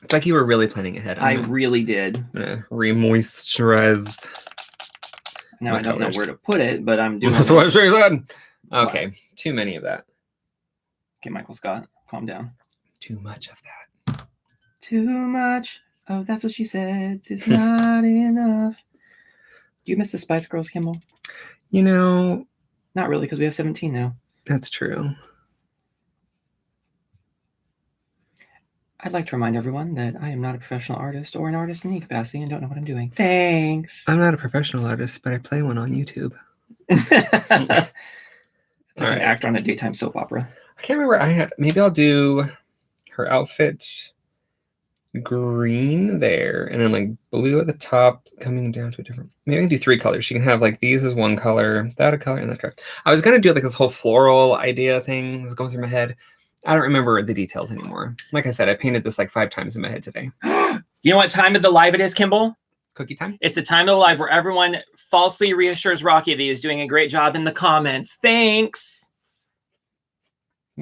It's like you were really planning ahead. I really did. I'm gonna re-moisturize. Now I don't know where to put it, but I'm doing That's what I said. Okay, too many of that. Okay, Michael Scott, calm down. Too much of that. Too much. Oh, that's what she said. It's not enough. Do you miss the Spice Girls, Kimball? You know, not really, because we have 17 now. That's true. I'd like to remind everyone that I am not a professional artist or an artist in any capacity and don't know what I'm doing. Thanks. I'm not a professional artist, but I play one on YouTube. It's like an actor on a daytime soap opera. I can't remember. Maybe I'll do her outfit green there, and then like blue at the top, coming down to a different. Maybe I can do 3 colors. She can have like these as one color, that a color, and that color. I was gonna do like this whole floral idea thing was going through my head. I don't remember the details anymore. Like I said, I painted this like 5 times in my head today. You know what time of the live it is, Kimball? Cookie time? It's the time of the live where everyone falsely reassures Rocky that he is doing a great job in the comments. Thanks.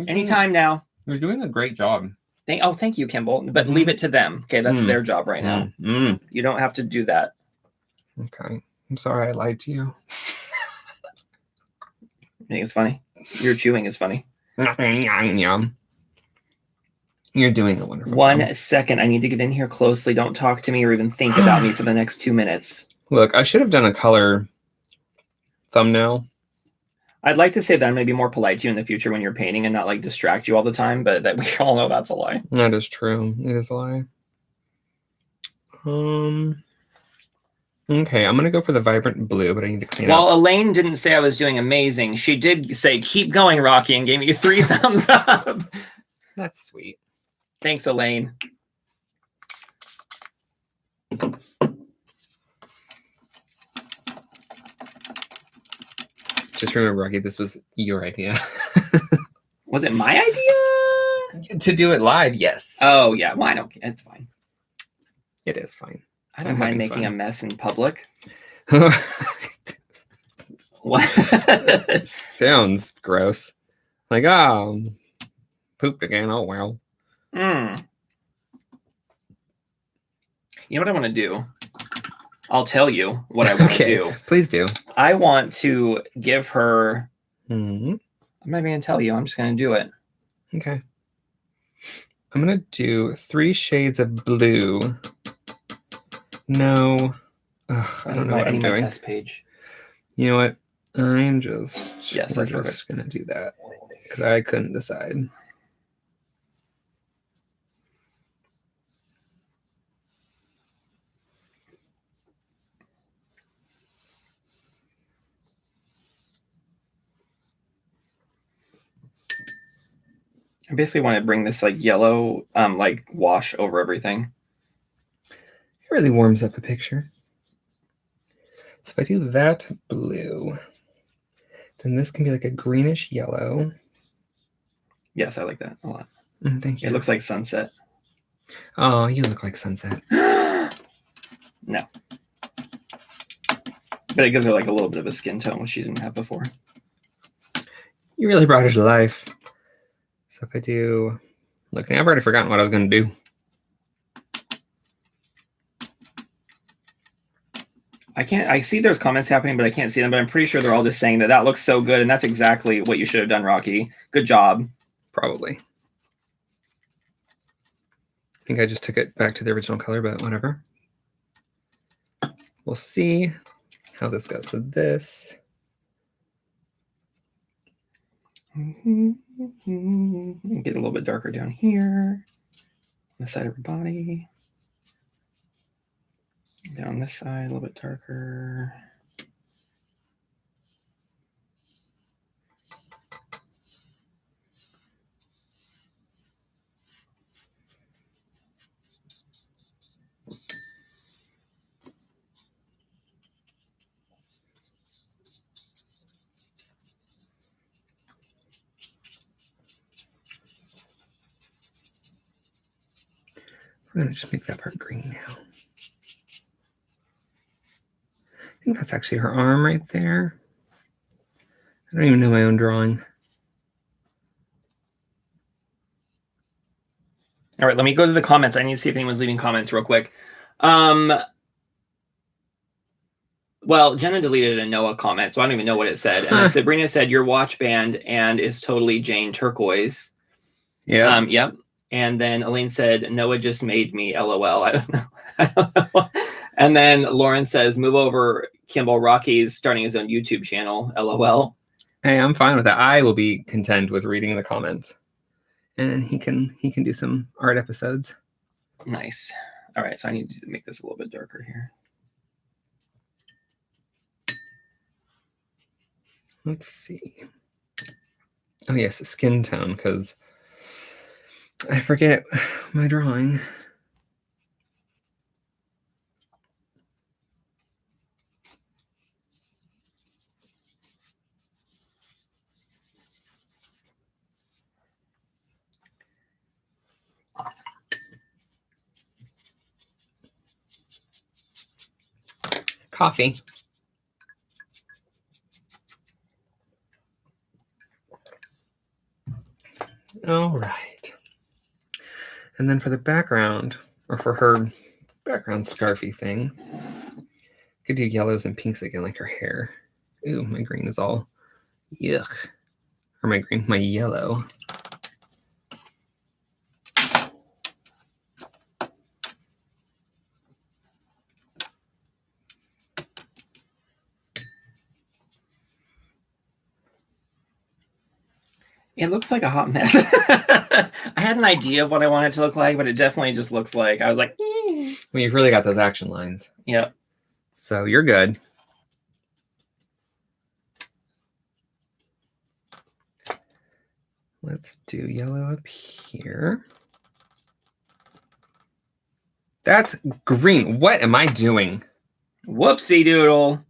Anytime now. You're doing a great job. Thank you, Kimball. But leave it to them. Okay, that's their job right now. You don't have to do that. Okay. I'm sorry I lied to you. You think it's funny? Your chewing is funny. You're doing a wonderful job. 1 second. I need to get in here closely. Don't talk to me or even think about me for the next 2 minutes. Look, I should have done a color thumbnail. I'd like to say that I'm going to be more polite to you in the future when you're painting and not like distract you all the time, but that we all know that's a lie. That is true. It is a lie. Okay, I'm going to go for the vibrant blue, but I need to clean up. Well, Elaine didn't say I was doing amazing. She did say, keep going, Rocky, and gave me 3 thumbs up. That's sweet. Thanks, Elaine. Just remember, Rocky, this was your idea. Was it my idea? To do it live, yes. Oh, yeah. Well, I don't care. It's fine. It is fine. I don't mind making a mess in public. What? Sounds gross. Like, oh, pooped again. Oh, well. You know what I want to do? I'll tell you what I want to do. Please do. I want to give her... I'm not even going to tell you. I'm just going to do it. Okay. I'm going to do 3 shades of blue. No. Ugh, I don't know what I'm doing. Test page. You know what? I'm just... Yes, we're just going to do that. Because I couldn't decide. I basically want to bring this like yellow like wash over everything. It really warms up a picture. So if I do that blue, then this can be like a greenish yellow. Yes, I like that a lot. Thank you. It looks like sunset. Oh, you look like sunset. No. But it gives her like a little bit of a skin tone, which she didn't have before. You really brought her to life. So if I do... Look, now I've already forgotten what I was going to do. I see there's comments happening, but I can't see them. But I'm pretty sure they're all just saying that looks so good. And that's exactly what you should have done, Rocky. Good job. Probably. I think I just took it back to the original color, but whatever. We'll see how this goes. So this... Get a little bit darker down here. On the side of her body. Down this side, a little bit darker. We're going to just make that part green now. I think that's actually her arm right there. I don't even know my own drawing. All right, let me go to the comments. I need to see if anyone's leaving comments real quick. Well, Jenna deleted a Noah comment, so I don't even know what it said. And then Sabrina said, your watch band and is totally Jane turquoise. Yeah. Yep. And then Elaine said, Noah just made me LOL. I don't know. And then Lauren says, move over, Kimball. Rocky's starting his own YouTube channel. LOL. Hey, I'm fine with that. I will be content with reading the comments. And he can do some art episodes. Nice. All right, so I need to make this a little bit darker here. Let's see. Oh yes, skin tone, because I forget my drawing. Coffee. All right. And then for the background, or for her background scarfy thing, could do yellows and pinks again, like her hair. Ooh, my green is all yuck. Or my yellow. It looks like a hot mess. I had an idea of what I wanted it to look like, but it definitely just looks like, I was like, Well, you've really got those action lines. Yep. So you're good. Let's do yellow up here. That's green. What am I doing? Whoopsie doodle.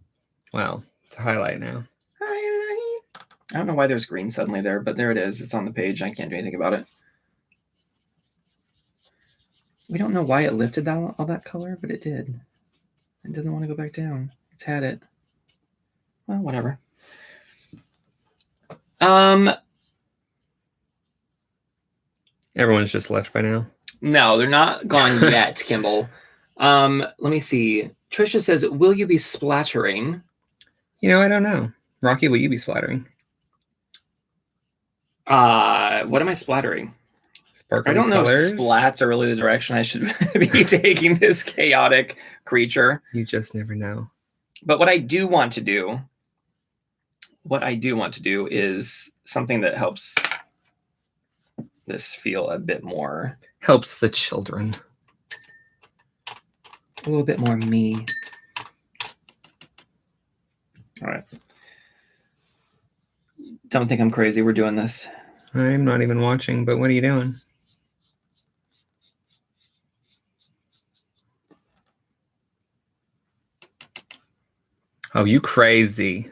Well, it's a highlight now. I don't know why there's green suddenly there, but there it is. It's on the page. I can't do anything about it. We don't know why it lifted all that color, but it did. It doesn't want to go back down. It's had it. Well, whatever. Everyone's just left by now. No, they're not gone yet, Kimball. Let me see. Trisha says, will you be splattering? You know, I don't know. Rocky, will you be splattering? What am I splattering? Sparkly I don't colors? know if splats are really the direction I should be taking this chaotic creature. You just never know. But what I do want to do is something that helps this feel a bit more. Helps the children. A little bit more me. All right. Don't think I'm crazy. We're doing this. I'm not even watching, but what are you doing? Oh, you crazy.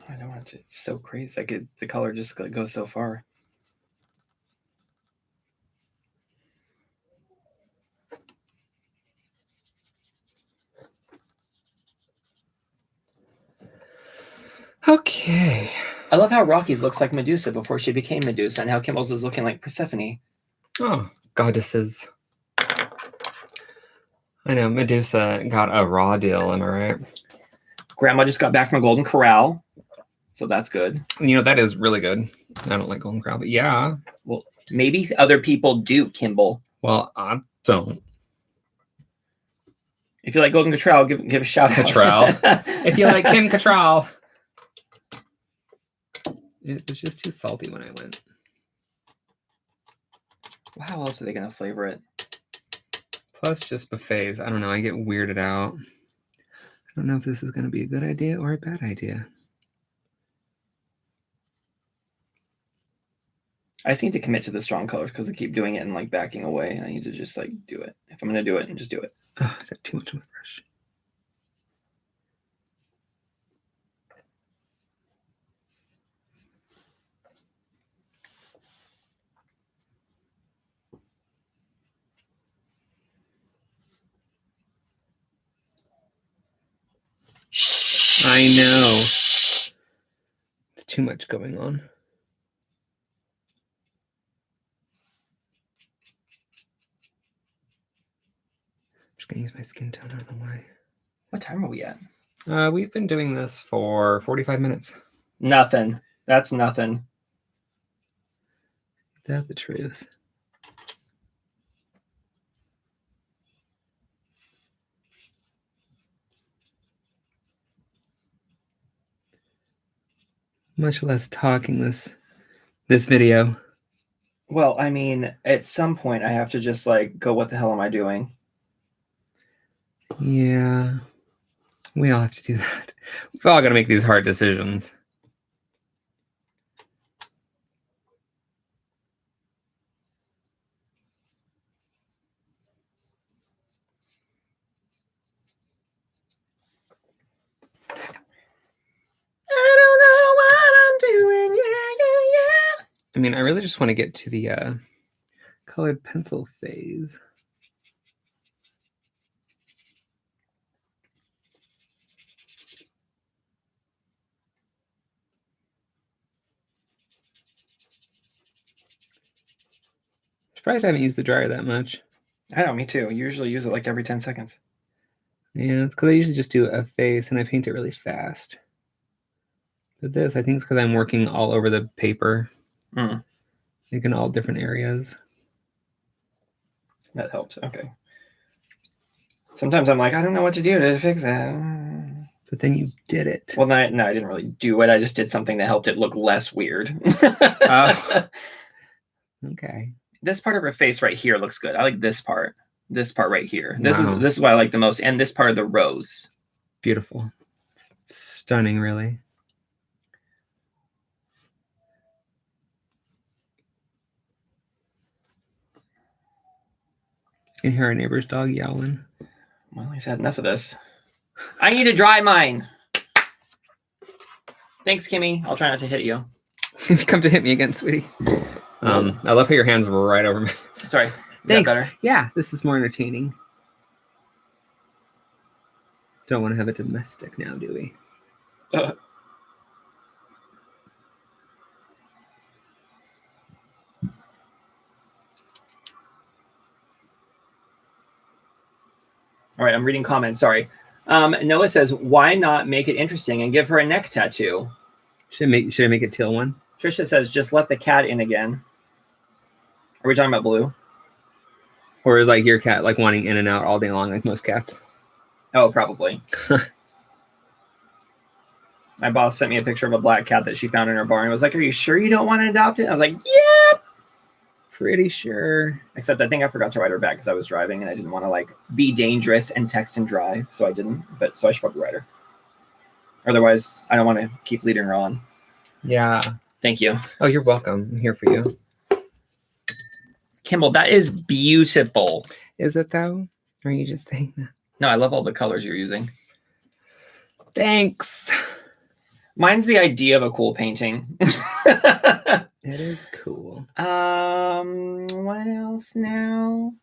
I don't want to. It's so crazy. The color just goes so far. Okay. I love how Rocky's looks like Medusa before she became Medusa, and how Kimball's is looking like Persephone. Oh, goddesses. I know, Medusa got a raw deal, am I right? Grandma just got back from a Golden Corral, so that's good. You know, that is really good. I don't like Golden Corral, but yeah. Well, maybe other people do, Kimball. Well, I don't. If you like Golden Corral, give a shout out. Cattrall. If you like Kim Cattrall. It was just too salty when I went. Well, how else are they going to flavor it? Plus, just buffets. I don't know. I get weirded out. I don't know if this is going to be a good idea or a bad idea. I just need to commit to the strong colors because I keep doing it and like backing away. I need to just like do it. If I'm going to do it, and just do it. Oh, I got too much on my brush. I know. It's too much going on. I'm just gonna use my skin tone. I don't know why. What time are we at? We've been doing this for 45 minutes. Nothing. That's nothing. That's the truth. Much less talking this video. Well, I mean, at some point I have to just like go, what the hell am I doing? Yeah. We all have to do that. We've all got to make these hard decisions. I don't know what I'm doing. Yeah. I mean, I really just want to get to the colored pencil phase. Surprised I haven't used the dryer that much. I know, me too. I usually use it like every 10 seconds. Yeah, it's because I usually just do a face and I paint it really fast. But this, I think it's because I'm working all over the paper. Like in all different areas. That helps. Okay. Sometimes I'm like, I don't know what to do to fix that. But then you did it. Well, no, I didn't really do it. I just did something that helped it look less weird. Okay. This part of her face right here looks good. I like this part. This part right here. Wow. This is what I like the most. And this part of the rose. Beautiful. It's stunning, really. You can hear our neighbor's dog yowling. Well, he's had enough of this. I need to dry mine. Thanks, Kimmy. I'll try not to hit you. Come to hit me again, sweetie. I love how your hands were right over me. Sorry. Thanks. Better? Yeah, this is more entertaining. Don't want to have it domestic now, do we? All right, I'm reading comments. Sorry. Noah says, why not make it interesting and give her a neck tattoo? Should I make it teal one? Trisha says, just let the cat in again. Are we talking about blue? Or is like your cat like wanting in and out all day long like most cats? Oh, probably. My boss sent me a picture of a black cat that she found in her barn and was like, are you sure you don't want to adopt it? I was like, yeah. Pretty sure. Except I think I forgot to write her back because I was driving and I didn't want to like be dangerous and text and drive. So I didn't. But so I should probably write her. Otherwise, I don't want to keep leading her on. Yeah. Thank you. Oh, you're welcome. I'm here for you. Kimball, that is beautiful. Is it though? Or are you just saying that? No, I love all the colors you're using. Thanks. Mine's the idea of a cool painting. It is cool. What else now?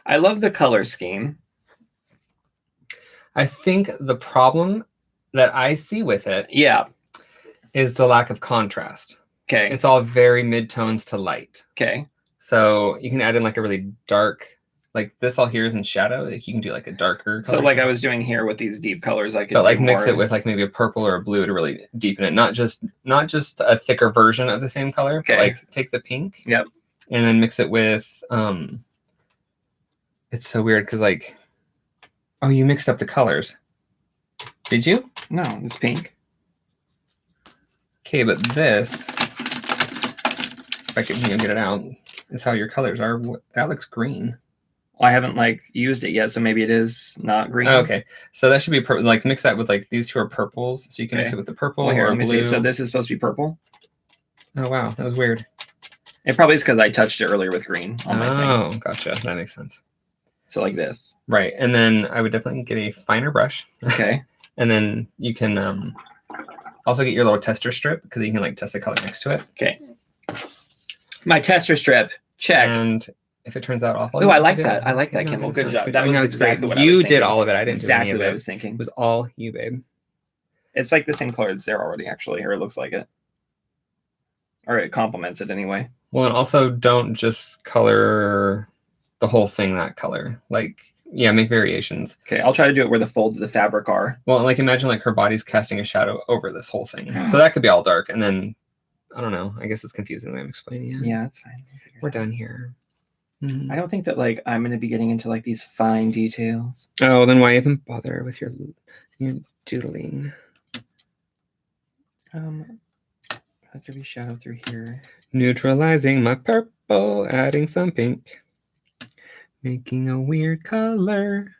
I love the color scheme. I think the problem that I see with it is the lack of contrast. Okay. It's all very mid-tones to light. Okay. So you can add in like a really dark, like this all here is in shadow. Like you can do like a darker color. So like I was doing here with these deep colors, I could like mix it with like maybe a purple or a blue to really deepen it. Not just a thicker version of the same color. Okay. But like take the pink. Yep. And then mix it with it's so weird because like, oh, you mixed up the colors. Did you? No, it's pink. Okay, but this, if I can get it out, is how your colors are. That looks green. Well, I haven't like used it yet, so maybe it is not green. Oh, okay, so that should be like mix that with like these two are purples, so you can mix it with the purple here, or let me blue. see. So this is supposed to be purple. Oh wow, that was weird. It probably is because I touched it earlier with green on my thing. Oh, gotcha. That makes sense. So like this. Right, and then I would definitely get a finer brush. Okay. And then you can also get your little tester strip because you can like test the color next to it. Okay. My tester strip. Check. And if it turns out awful. Oh, I like that. I like that, Kimball. Good job. That was exactly what I was thinking. You did all of it. I didn't do any of it. Exactly what I was thinking. It was all you, babe. It's like the same color that's there already, actually, or it looks like it. Or it complements it anyway. Well, and also don't just color the whole thing that color. Like, yeah, make variations. Okay, I'll try to do it where the folds of the fabric are. Well, like imagine like her body's casting a shadow over this whole thing. So that could be all dark. And then, I don't know. I guess it's confusing the way I'm explaining it. Yeah, that's fine. We're done here. Mm-hmm. I don't think that like I'm going to be getting into like these fine details. Oh, then why even bother with your doodling? Has to be shadow through here. Neutralizing my purple, adding some pink, making a weird color.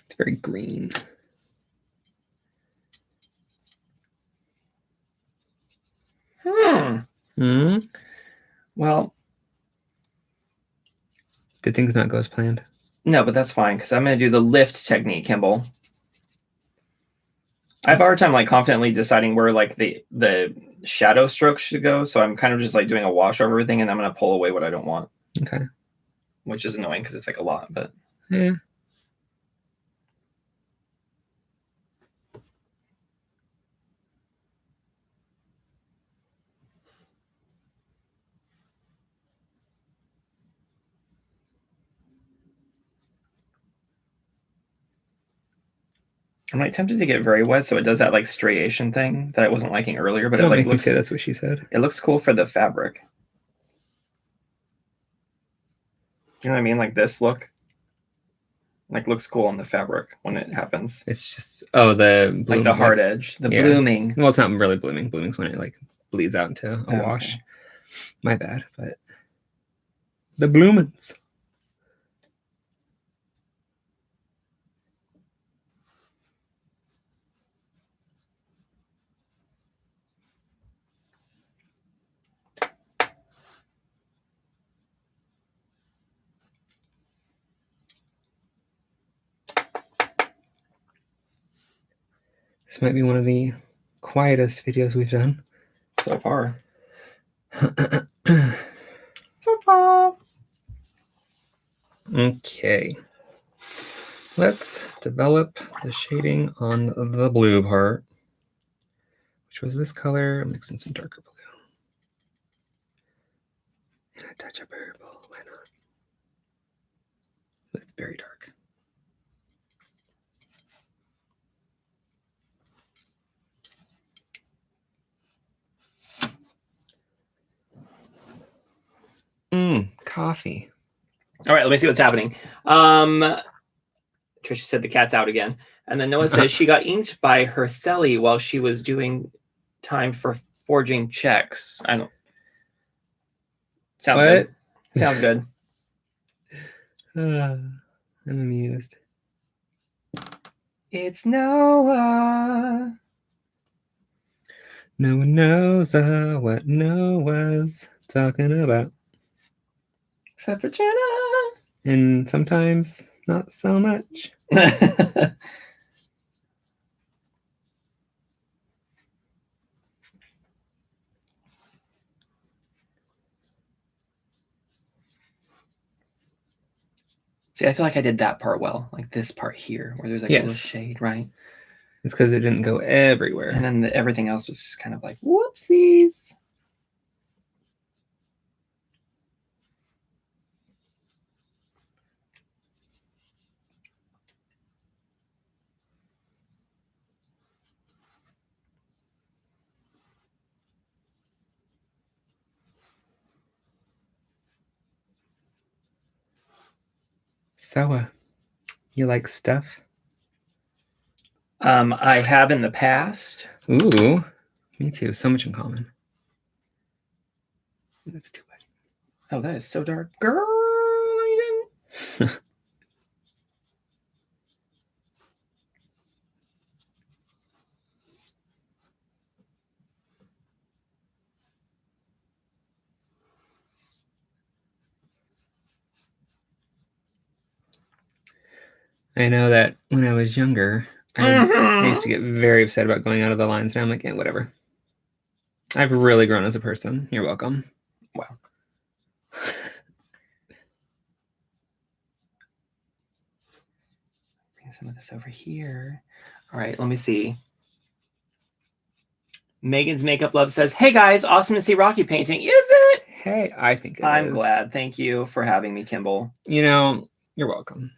It's very green. Well, did things not go as planned? No, but that's fine because I'm going to do the lift technique, Kimball. I have a hard time like confidently deciding where like the shadow strokes should go, so I'm kind of just like doing a wash over everything, and I'm going to pull away what I don't want. Okay. Which is annoying because it's like a lot, but yeah. I'm like tempted to get very wet, so it does that like striation thing that I wasn't liking earlier. But Don't it like make looks. Me say that's what she said. It looks cool for the fabric. You know what I mean? Like this look. Like looks cool on the fabric when it happens. It's just the like the hard edge, the blooming. Well, it's not really blooming. Blooming's when it like bleeds out into a wash. Okay. My bad, but the bloomings. This might be one of the quietest videos we've done so far. So far. Okay. Let's develop the shading on the blue part, which was this color. I'm mixing some darker blue. And a touch of purple. Why not? It's very dark. Coffee. All right, let me see what's happening. Trisha said the cat's out again. And then Noah says she got inked by her celly while she was doing time for forging checks. I don't. Sounds good. Sounds good. I'm amused. It's Noah. No one knows what Noah's talking about. Except for Jenna. And sometimes not so much. See, I feel like I did that part well. Like this part here, where there's like a little shade, right? It's because it didn't go everywhere. And then everything else was just kind of like, whoopsies. So, you like stuff? I have in the past. Ooh, me too. So much in common. That's too wet. Oh, that is so dark. Girl, I didn't. I know that when I was younger, I used to get very upset about going out of the lines. Now I'm like, yeah, whatever. I've really grown as a person. You're welcome. Wow. Bring some of this over here. All right, let me see. Megan's Makeup Love says, hey guys, awesome to see Rocky painting. Is it? Hey, I think I'm glad. Thank you for having me, Kimball. You know, you're welcome.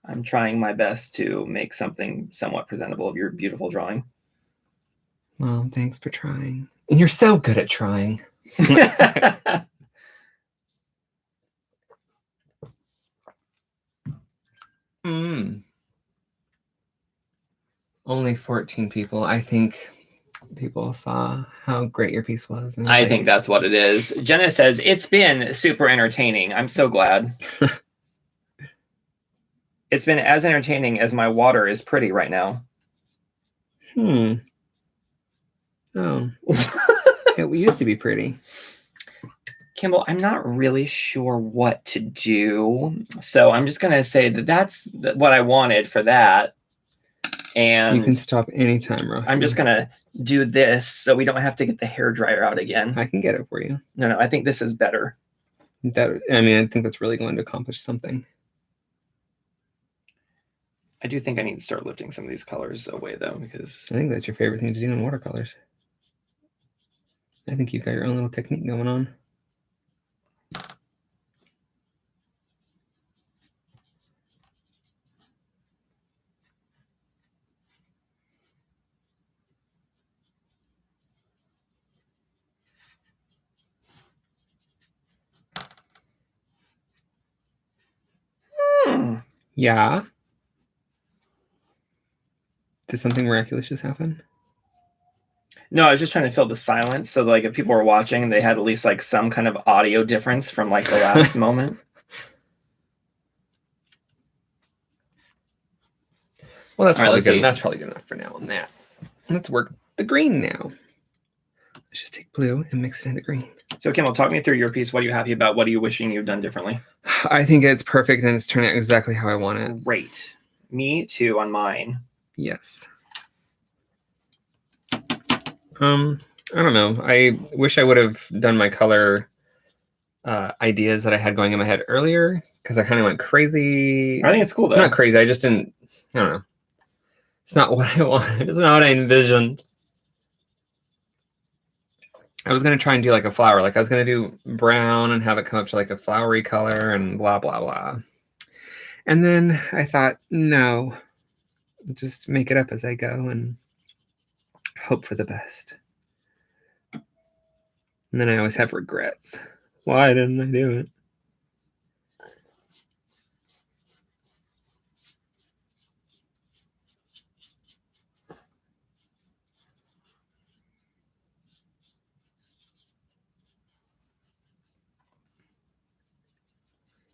I'm trying my best to make something somewhat presentable of your beautiful drawing. Well, thanks for trying. And you're so good at trying. Only 14 people. I think people saw how great your piece was. And I think that's what it is. Jenna says, it's been super entertaining. I'm so glad. It's been as entertaining as my water is pretty right now. Oh. It used to be pretty. Kimball, I'm not really sure what to do. So I'm just going to say that that's what I wanted for that. And you can stop anytime, Rocky. I'm just going to do this so we don't have to get the hairdryer out again. I can get it for you. No, I think this is better. I think that's really going to accomplish something. I do think I need to start lifting some of these colors away, though, because I think that's your favorite thing to do in watercolors. I think you've got your own little technique going on. Yeah. Did something miraculous just happen? No, I was just trying to fill the silence. So like if people were watching, they had at least like some kind of audio difference from like the last moment. Well, that's probably good. That's probably good enough for now on that. Let's work the green now. Let's just take blue and mix it in the green. So Kimball, talk me through your piece. What are you happy about? What are you wishing you'd done differently? I think it's perfect and it's turning out exactly how I want it. Great. Me too on mine. Yes. I don't know. I wish I would have done my color ideas that I had going in my head earlier because I kind of went crazy. I think it's cool though. Not crazy. I just didn't. I don't know. It's not what I wanted. It's not what I envisioned. I was going to try and do like a flower. Like I was going to do brown and have it come up to like a flowery color and blah, blah, blah. And then I thought, no, just make it up as I go and hope for the best. And then I always have regrets. Why didn't I do it?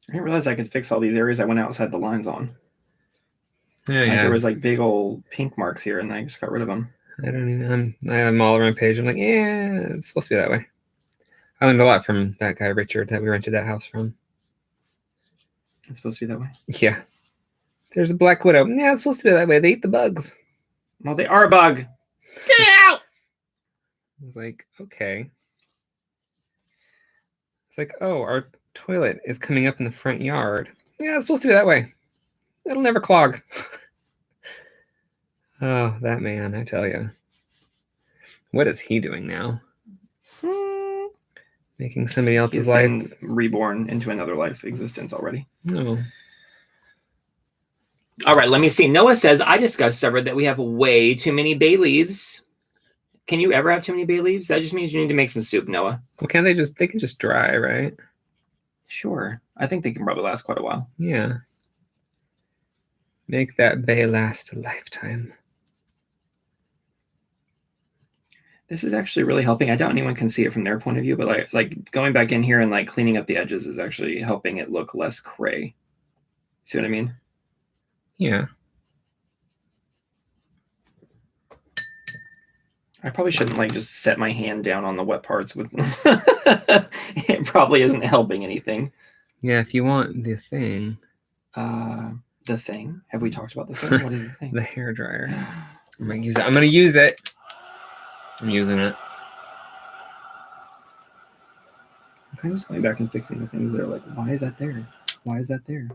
I didn't realize I could fix all these areas I went outside the lines on. Yeah, yeah. There was like big old pink marks here and I just got rid of them. I don't even, I have them all around my page. I'm like, yeah, it's supposed to be that way. I learned a lot from that guy, Richard, that we rented that house from. It's supposed to be that way? Yeah. There's a black widow. Yeah, it's supposed to be that way. They eat the bugs. Well, they are a bug. Get out! I was like, okay. It's like, oh, our toilet is coming up in the front yard. Yeah, it's supposed to be that way. It'll never clog. Oh, that man, I tell you. What is he doing now? Making somebody else's life reborn into another life existence already. No. All right, let me see. Noah says, I discovered that we have way too many bay leaves. Can you ever have too many bay leaves? That just means you need to make some soup, Noah. Well, can't they just, they can just dry, right? Sure. I think they can probably last quite a while. Yeah. Make that bay last a lifetime. This is actually really helping. I doubt anyone can see it from their point of view, but like going back in here and like cleaning up the edges is actually helping it look less gray. See what I mean? Yeah. I probably shouldn't like just set my hand down on the wet parts with it probably isn't helping anything. Yeah, if you want the thing. The thing? Have we talked about the thing? What is the thing? The hair dryer. I'm gonna use it. I'm gonna use it. I'm using it. I'm kind of just going back and fixing the things that are like, why is that there? Why is that there?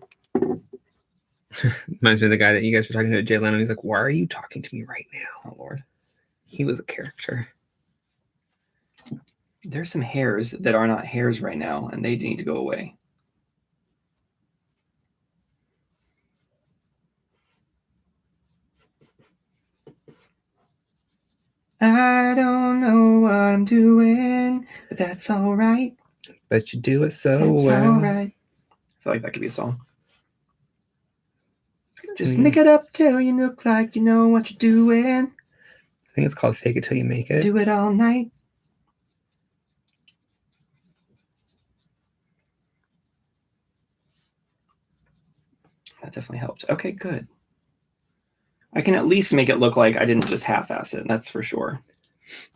Reminds me of the guy that you guys were talking to at Jay Leno. He's like, why are you talking to me right now? Oh, Lord. He was a character. There's some hairs that are not hairs right now, and they need to go away. I don't know what I'm doing, but that's all right. But you do it so that's well. All right. I feel like that could be a song. Just make it up till you look like you know what you're doing. I think it's called Fake It Till You Make It. Do it all night. That definitely helped. Okay, good. I can at least make it look like I didn't just half-ass it. That's for sure.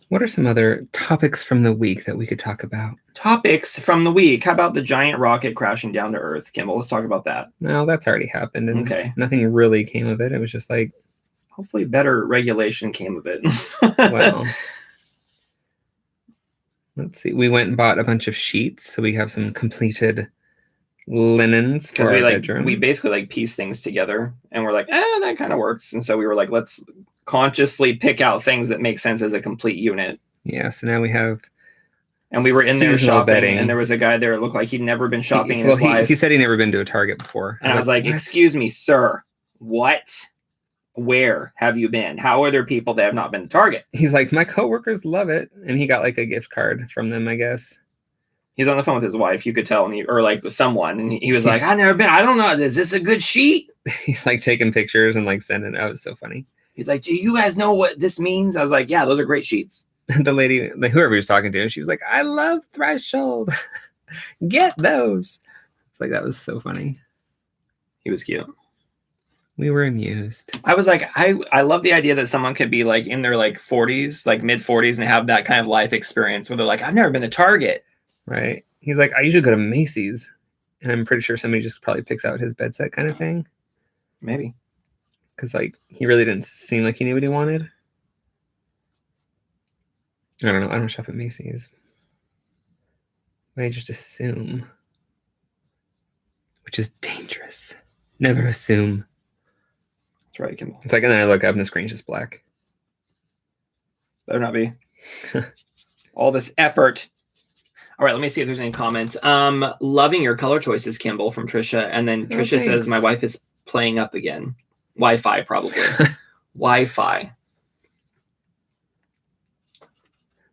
What are some other topics from the week that we could talk about? Topics from the week. How about the giant rocket crashing down to Earth, Kimball? Let's talk about that. No, that's already happened. And okay. Nothing really came of it. It was just like... Hopefully better regulation came of it. Well... Let's see. We went and bought a bunch of sheets. So we have some completed linens for our bedroom. We basically like piece things together. And we're like, that kind of works. And so we were like, let's consciously pick out things that make sense as a complete unit. Yeah, so now we have... And we were in there shopping, bedding. And there was a guy there that looked like he'd never been shopping in his life. He said he'd never been to a Target before. And I was like, excuse me, sir, what? Where have you been? How are there people that have not been to Target? He's like, my coworkers love it. And he got like a gift card from them, I guess. He's on the phone with his wife, you could tell, or like someone. And he was like, I've never been. I don't know. Is this a good sheet? He's like taking pictures and like sending it out. It was so funny. He's like, do you guys know what this means? I was like, yeah, those are great sheets. The lady, like whoever he was talking to, she was like, I love Threshold. Get those. It's like, that was so funny. He was cute. We were amused. I was like, I love the idea that someone could be like in their like 40s, like mid 40s, and have that kind of life experience where they're like, I've never been to Target. Right. He's like, I usually go to Macy's. And I'm pretty sure somebody just probably picks out his bed set kind of thing. Maybe. Because like he really didn't seem like he knew what he wanted. I don't know. I don't shop at Macy's. I just assume. Which is dangerous. Never assume. That's right, Kimball. It's like, and then I look up and the screen's just black. Better not be. All this effort. All right, let me see if there's any comments. Loving your color choices, Kimball, from Trisha. And then Trisha says, my wife is playing up again. Wi-Fi, probably. Wi-Fi.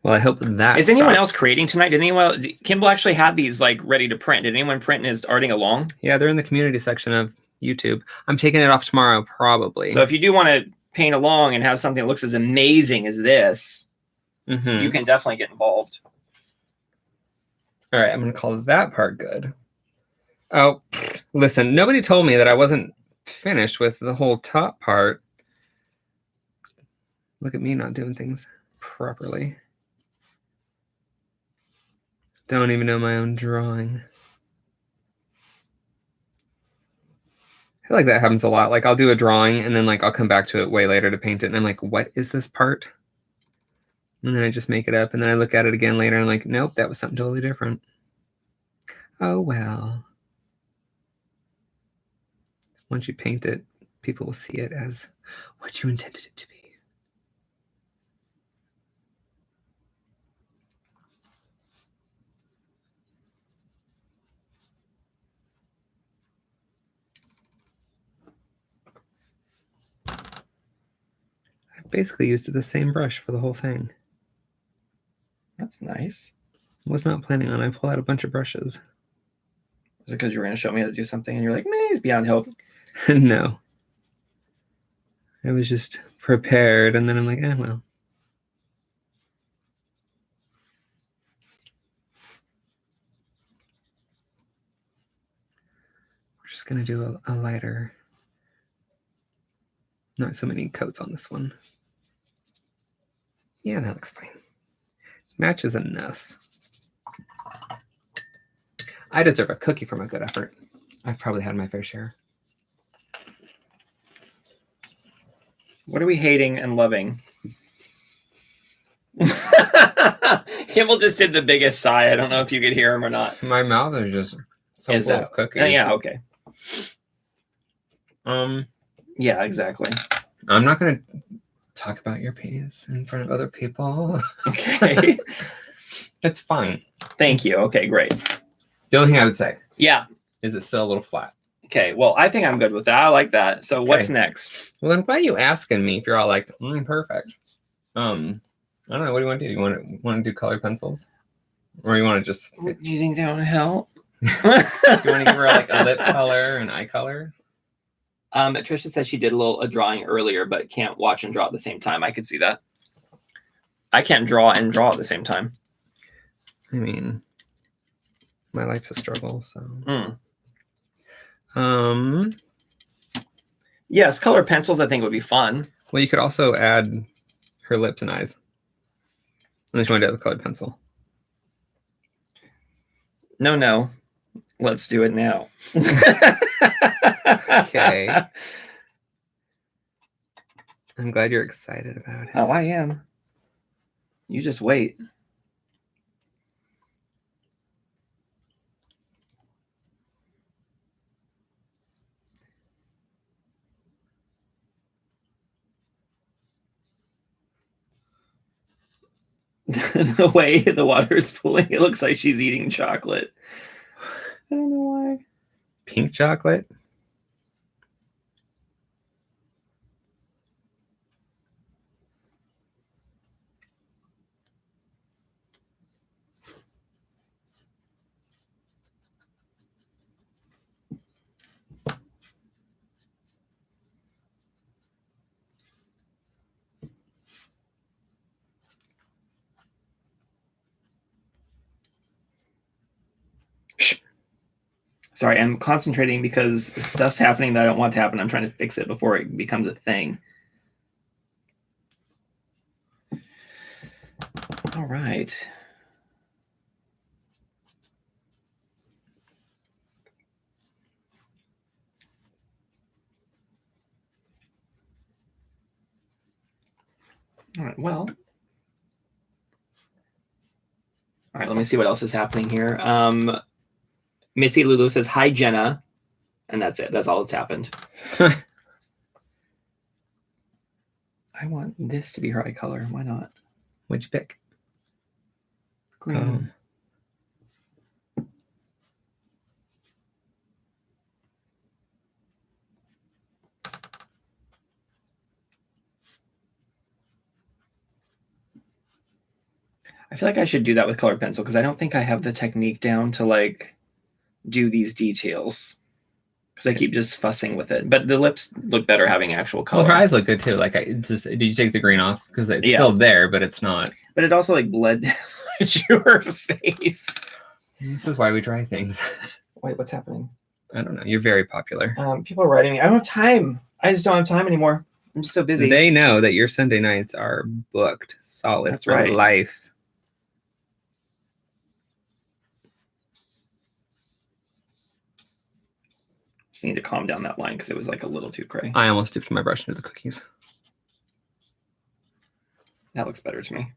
Well, I hope that is anyone else creating tonight? Kimball actually had these like ready to print. Did anyone print and is arting along? Yeah, they're in the community section of YouTube. I'm taking it off tomorrow, probably. So if you do want to paint along and have something that looks as amazing as this, you can definitely get involved. All right, I'm going to call that part good. Oh, listen, nobody told me that I wasn't finished with the whole top part. Look at me not doing things properly. Don't even know my own drawing. I feel like that happens a lot. Like I'll do a drawing and then like I'll come back to it way later to paint it. And I'm like, what is this part? And then I just make it up. And then I look at it again later and I'm like, nope, that was something totally different. Oh, well. Once you paint it, people will see it as what you intended it to be. Basically used the same brush for the whole thing. That's nice. I was not planning on. I pulled out a bunch of brushes. Was it because you were going to show me how to do something and you're like, man, it's beyond help? No. I was just prepared and then I'm like, well. We're just going to do a lighter. Not so many coats on this one. Yeah, that looks fine. Matches enough. I deserve a cookie for my good effort. I've probably had my fair share. What are we hating and loving? Kimball just did the biggest sigh. I don't know if you could hear him or not. My mouth is just so full of cookies. Yeah, okay. Yeah, exactly. I'm not gonna talk about your penis in front of other people. Okay. It's fine. Thank you. Okay, great. The only thing I would say, yeah, is it's still a little flat. Okay, well, I think I'm good with that. I like that. So what's next? Well, then why are you asking me if you're all like, perfect? I don't know. What do you want to do? You want to do colored pencils? Or you want to just... Do you think that would help? Do you want to give her like a lip color and eye color? Trisha said she did a drawing earlier, but can't watch and draw at the same time. I could see that. I can't draw and draw at the same time. I mean, my life's a struggle, so... Yes, color pencils I think would be fun. Well, you could also add her lips and eyes. Unless you want to do it with a colored pencil. No. Let's do it now. Okay. I'm glad you're excited about it. Oh, I am. You just wait. The way the water is pooling, it looks like she's eating chocolate. I don't know why. Pink chocolate? Sorry, I'm concentrating because stuff's happening that I don't want to happen. I'm trying to fix it before it becomes a thing. All right. All right, well. All right, let me see what else is happening here. Missy Lulu says, hi, Jenna. And that's it. That's all that's happened. I want this to be her eye color. Why not? What'd you pick? Green. I feel like I should do that with colored pencil because I don't think I have the technique down to like do these details. Because I keep just fussing with it. But the lips look better having actual color. Well, her eyes look good too. Like, did you take the green off? Because it's still there, but it's not. But it also like bled to her face. This is why we try things. Wait, what's happening? I don't know. You're very popular. People are writing me. I don't have time. I just don't have time anymore. I'm just so busy. They know that your Sunday nights are booked solid. That's for life. Just need to calm down that line because it was like a little too cray. I almost dipped my brush into the cookies. That looks better to me.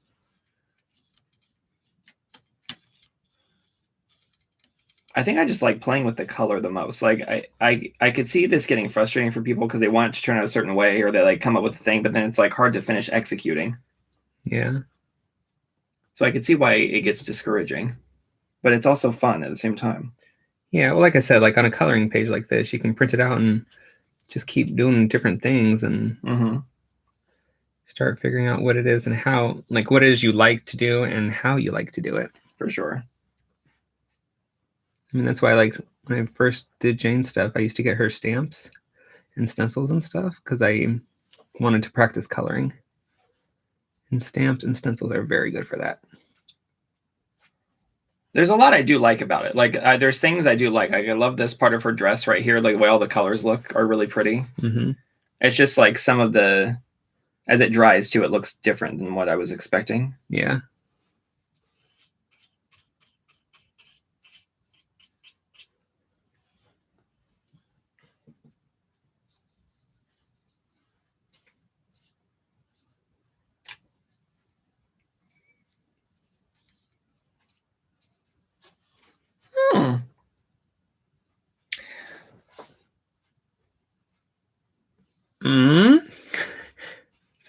I think I just like playing with the color the most. Like I could see this getting frustrating for people because they want it to turn out a certain way or they like come up with a thing, but then it's like hard to finish executing. Yeah. So I could see why it gets discouraging, but it's also fun at the same time. Yeah, well, like I said, like on a coloring page like this, you can print it out and just keep doing different things and start figuring out what it is and how, like what it is you like to do and how you like to do it. For sure. I mean, that's why, like, when I first did Jane's stuff, I used to get her stamps and stencils and stuff because I wanted to practice coloring. And stamps and stencils are very good for that. There's a lot I do like about it. Like, there's things I do like. I love this part of her dress right here. Like, the way all the colors look are really pretty. It's just like some of the, as it dries too, it looks different than what I was expecting. Yeah.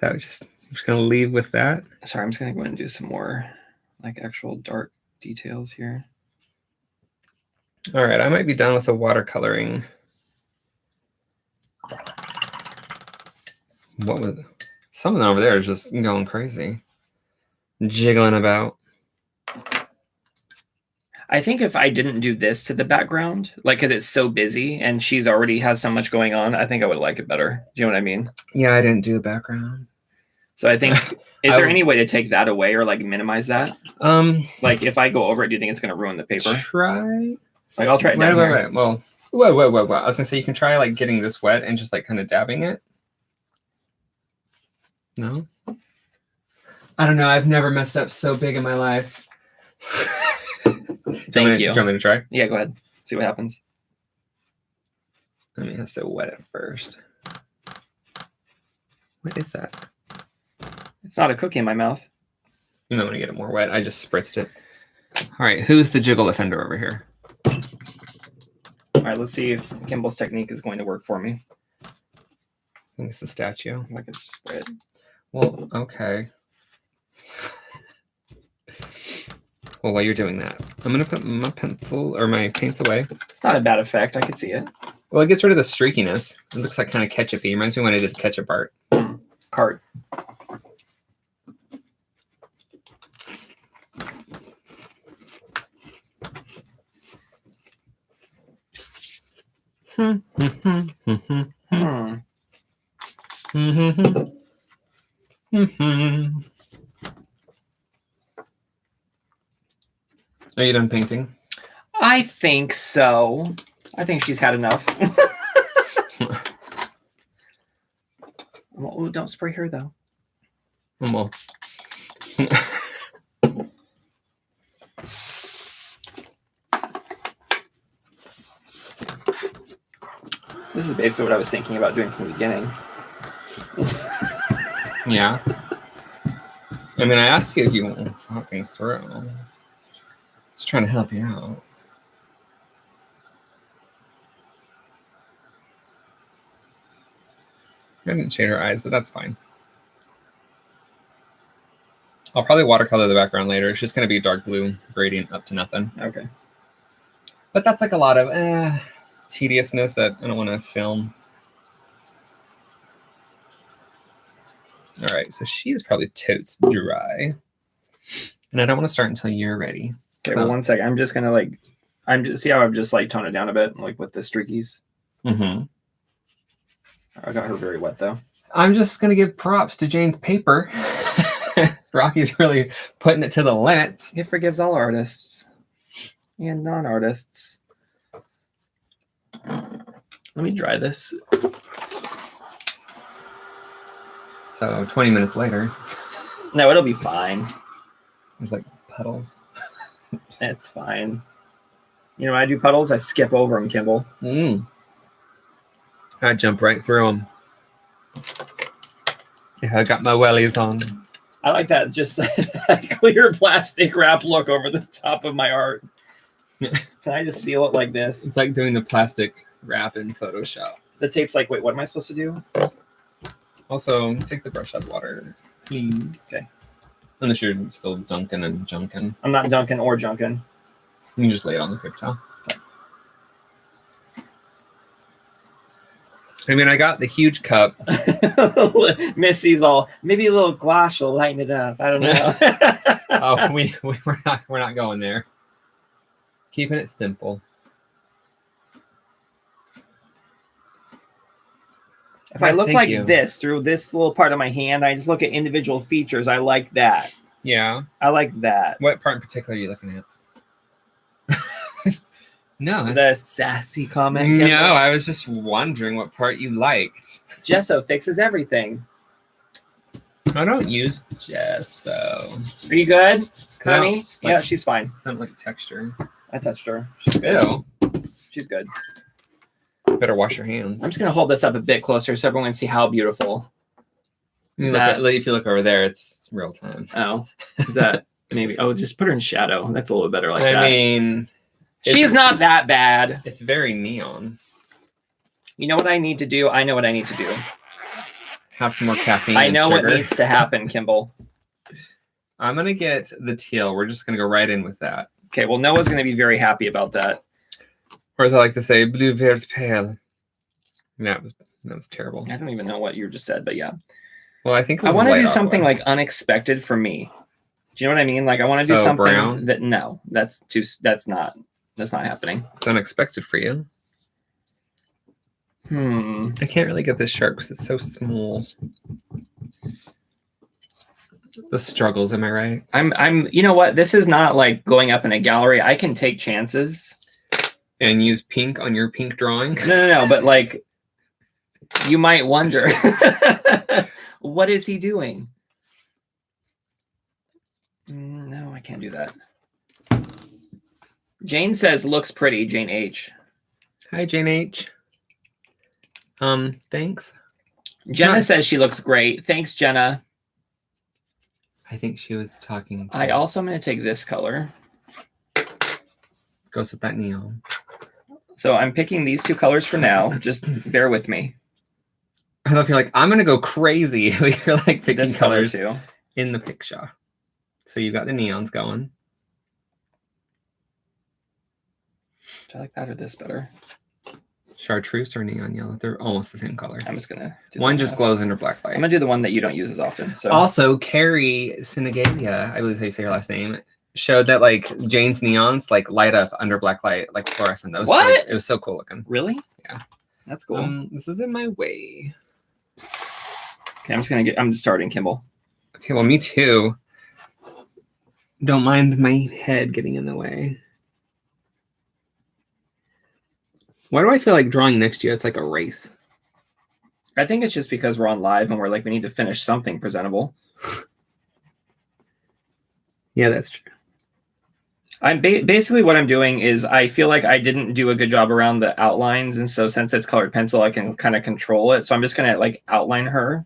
So I'm just gonna leave with that. Sorry, I'm just gonna go ahead and do some more like actual dark details here. All right, I might be done with the watercoloring. What was something over there is just going crazy, jiggling about. I think if I didn't do this to the background, like because it's so busy and she's already has so much going on, I think I would like it better. Do you know what I mean? Yeah, I didn't do the background. So I think, is there any way to take that away or like minimize that? Like if I go over it, do you think it's going to ruin the paper? Try. Like I'll try it down here. Wait. Well, whoa. I was gonna say you can try like getting this wet and just like kind of dabbing it. No. I don't know. I've never messed up so big in my life. Thank you. Do you want me to try? Yeah, go ahead. See what happens. I mean, it has to wet it first. What is that? It's not a cookie in my mouth. You might want to get it more wet. I just spritzed it. All right, who's the jiggle offender over here? All right, let's see if Kimball's technique is going to work for me. I think it's the statue. I can just spray it. Well, okay. Well, while you're doing that, I'm going to put my pencil or my paints away. It's not a bad effect. I can see it. Well, it gets rid of the streakiness. It looks like kind of ketchup-y. Reminds me when I did the ketchup art. Cart. Are you done painting? I think so. I think she's had enough. Oh, don't spray her though. Well. This is basically what I was thinking about doing from the beginning. Yeah. I mean, I asked you if you want to thought things through. Just trying to help you out. I didn't shade her eyes, but that's fine. I'll probably watercolor the background later. It's just going to be a dark blue gradient up to nothing. Okay. But that's like a lot of tediousness that I don't want to film. All right, so she is probably totes dry. And I don't want to start until you're ready. Okay, well, 1 second. I'm just going to see how I've just like toned it down a bit, like with the streakies. Mm-hmm. I got her very wet though. I'm just going to give props to Jane's paper. Rocky's really putting it to the limits. It forgives all artists and non-artists. Let me dry this. So 20 minutes later. No, it'll be fine. There's like puddles. It's fine. You know, when I do puddles, I skip over them, Kimball. I jump right through them. Yeah, I got my wellies on. I like that, just that clear plastic wrap look over the top of my art. Can I just seal it like this? It's like doing the plastic wrap in Photoshop. The tape's like, wait, what am I supposed to do? Also, take the brush out of water, please. Okay. Unless you're still dunking and junking. I'm not dunking or junking. You can just lay it on the paper towel. I mean, I got the huge cup. Missy's all, maybe a little gouache will lighten it up. I don't know. Oh, we're not going there. Keeping it simple. If I look like this through this little part of my hand, I just look at individual features. I like that. Yeah. I like that. What part in particular are you looking at? No. Is that a sassy comment? No, I was just wondering what part you liked. Gesso fixes everything. I don't use gesso. Are you good, honey? Like, yeah, she's fine. Something like texture. I touched her. She's good. Ew. She's good. Better wash your hands. I'm just going to hold this up a bit closer so everyone can see how beautiful. If you look over there, it's real time. Oh, is that maybe? Oh, just put her in shadow. That's a little better like that. I mean... She's not that bad. It's very neon. You know what I need to do? I know what I need to do. have some more caffeine. I know and what needs to happen, Kimball. I'm gonna get the teal. We're just gonna go right in with that. Okay, well, Noah's gonna be very happy about that. Or as I like to say, bleu vert pale. That was terrible. I don't even know what you just said, but yeah. Well, I think I want to do something like unexpected for me. Do you know what I mean? Like I want to do something brown? that that's not happening. It's unexpected for you. I can't really get this sharp because it's so small. The struggles, am I right? I'm you know what? This is not like going up in a gallery. I can take chances. And use pink on your pink drawing? No, but like you might wonder what is he doing? No, I can't do that. Jane says looks pretty, Jane H. Hi, Jane H. Thanks. Jenna says she looks great. Thanks, Jenna. I think she was talking to... I also am going to take this color. Goes with that neon. So I'm picking these two colors for now. Just bear with me. I love you're like, I'm going to go crazy. You're like picking this colors color too. In the picture. So you got the neons going. Do I like that or this better? Chartreuse or neon yellow? They're almost the same color. I'm just going to do one just glows under black light. I'm going to do the one that you don't use as often. So also, Carrie Senegalia, I believe that's how you say her last name, showed that like Jane's neons like light up under black light, like fluorescent. That was what? It was so cool looking. Really? Yeah. That's cool. This is in my way. Okay, I'm just starting, Kimball. Okay, well, me too. Don't mind my head getting in the way. Why do I feel like drawing next year? It's like a race. I think it's just because we're on live and we're like, we need to finish something presentable. Yeah, that's true. I'm basically what I'm doing is I feel like I didn't do a good job around the outlines. And so since it's colored pencil, I can kind of control it. So I'm just going to like outline her.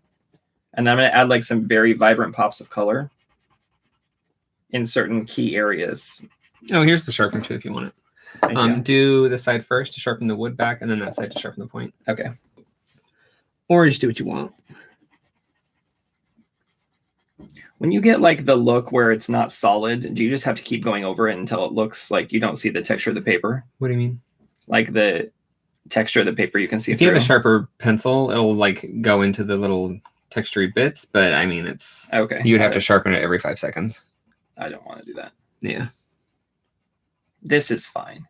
And then I'm going to add like some very vibrant pops of color in certain key areas. Oh, here's the sharpener too, if you want it. Do the side first to sharpen the wood back, and then that side to sharpen the point. Okay. Or just do what you want. When you get like the look where it's not solid, do you just have to keep going over it until it looks like you don't see the texture of the paper? What do you mean? Like the texture of the paper you can see if through. You have a sharper pencil, it'll like go into the little textury bits, but I mean, it's okay. You'd have to sharpen it every 5 seconds. I don't want to do that. Yeah. This is fine.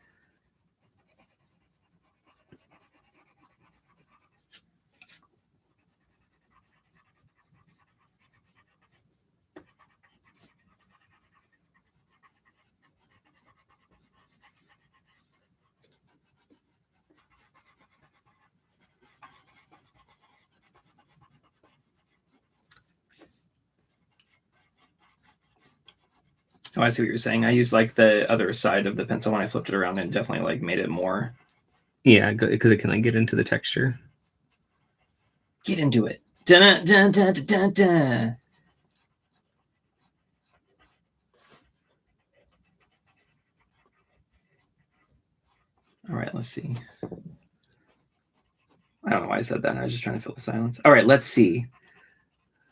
Oh, I see what you're saying. I used like the other side of the pencil when I flipped it around and definitely like made it more. Yeah, because it can like get into the texture. Get into it. Dun, dun, dun, dun, dun, dun. All right, let's see. I don't know why I said that. I was just trying to fill the silence. All right, let's see.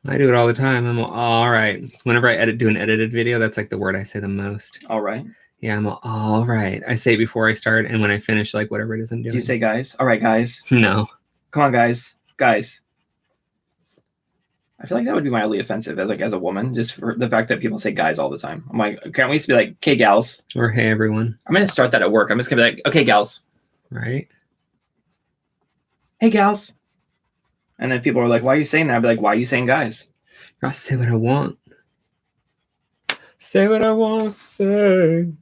I do it all the time. I'm all right. Whenever I do an edited video, that's like the word I say the most. All right. Yeah, I'm all right. I say it before I start, and when I finish, like whatever it is I'm doing. Do you say guys? All right, guys. No. Come on, guys. Guys. I feel like that would be mildly offensive as a woman, just for the fact that people say guys all the time. I'm like, can't we just be like, okay, gals? Or hey, everyone. I'm going to start that at work. I'm just going to be like, okay, gals. Right. Hey, gals. And then people are like, why are you saying that? I'd be like, why are you saying guys? I say what I want. Say what I want to say.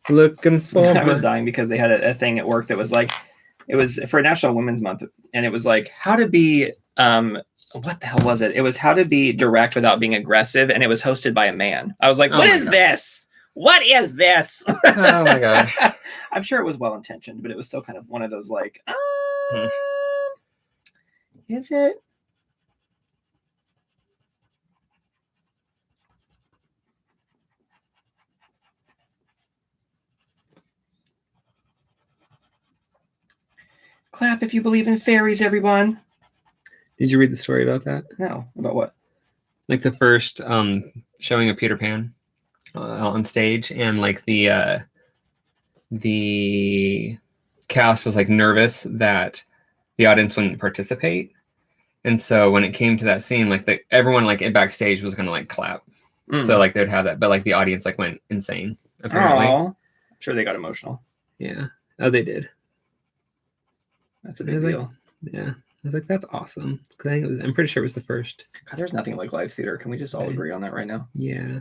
Looking for I was dying because they had a thing at work that was like, it was for National Women's Month. And it was like, how to be, what the hell was it? It was how to be direct without being aggressive. And it was hosted by a man. I was like, what is this? What is this? Oh my God. I'm sure it was well-intentioned, but it was still kind of one of those like, is it? Clap if you believe in fairies, everyone. Did you read the story about that? No. About what? Like the first showing of Peter Pan on stage, and like the cast was like nervous that the audience wouldn't participate, and so when it came to that scene, like everyone like backstage was gonna like clap, so like they'd have that, but like the audience like went insane apparently. Oh, I'm sure they got emotional. Yeah. Oh, they did. That's a big deal. Yeah. I was like, that's awesome. I'm pretty sure it was the first. God, there's nothing like live theater. Can we just all agree on that right now? Yeah.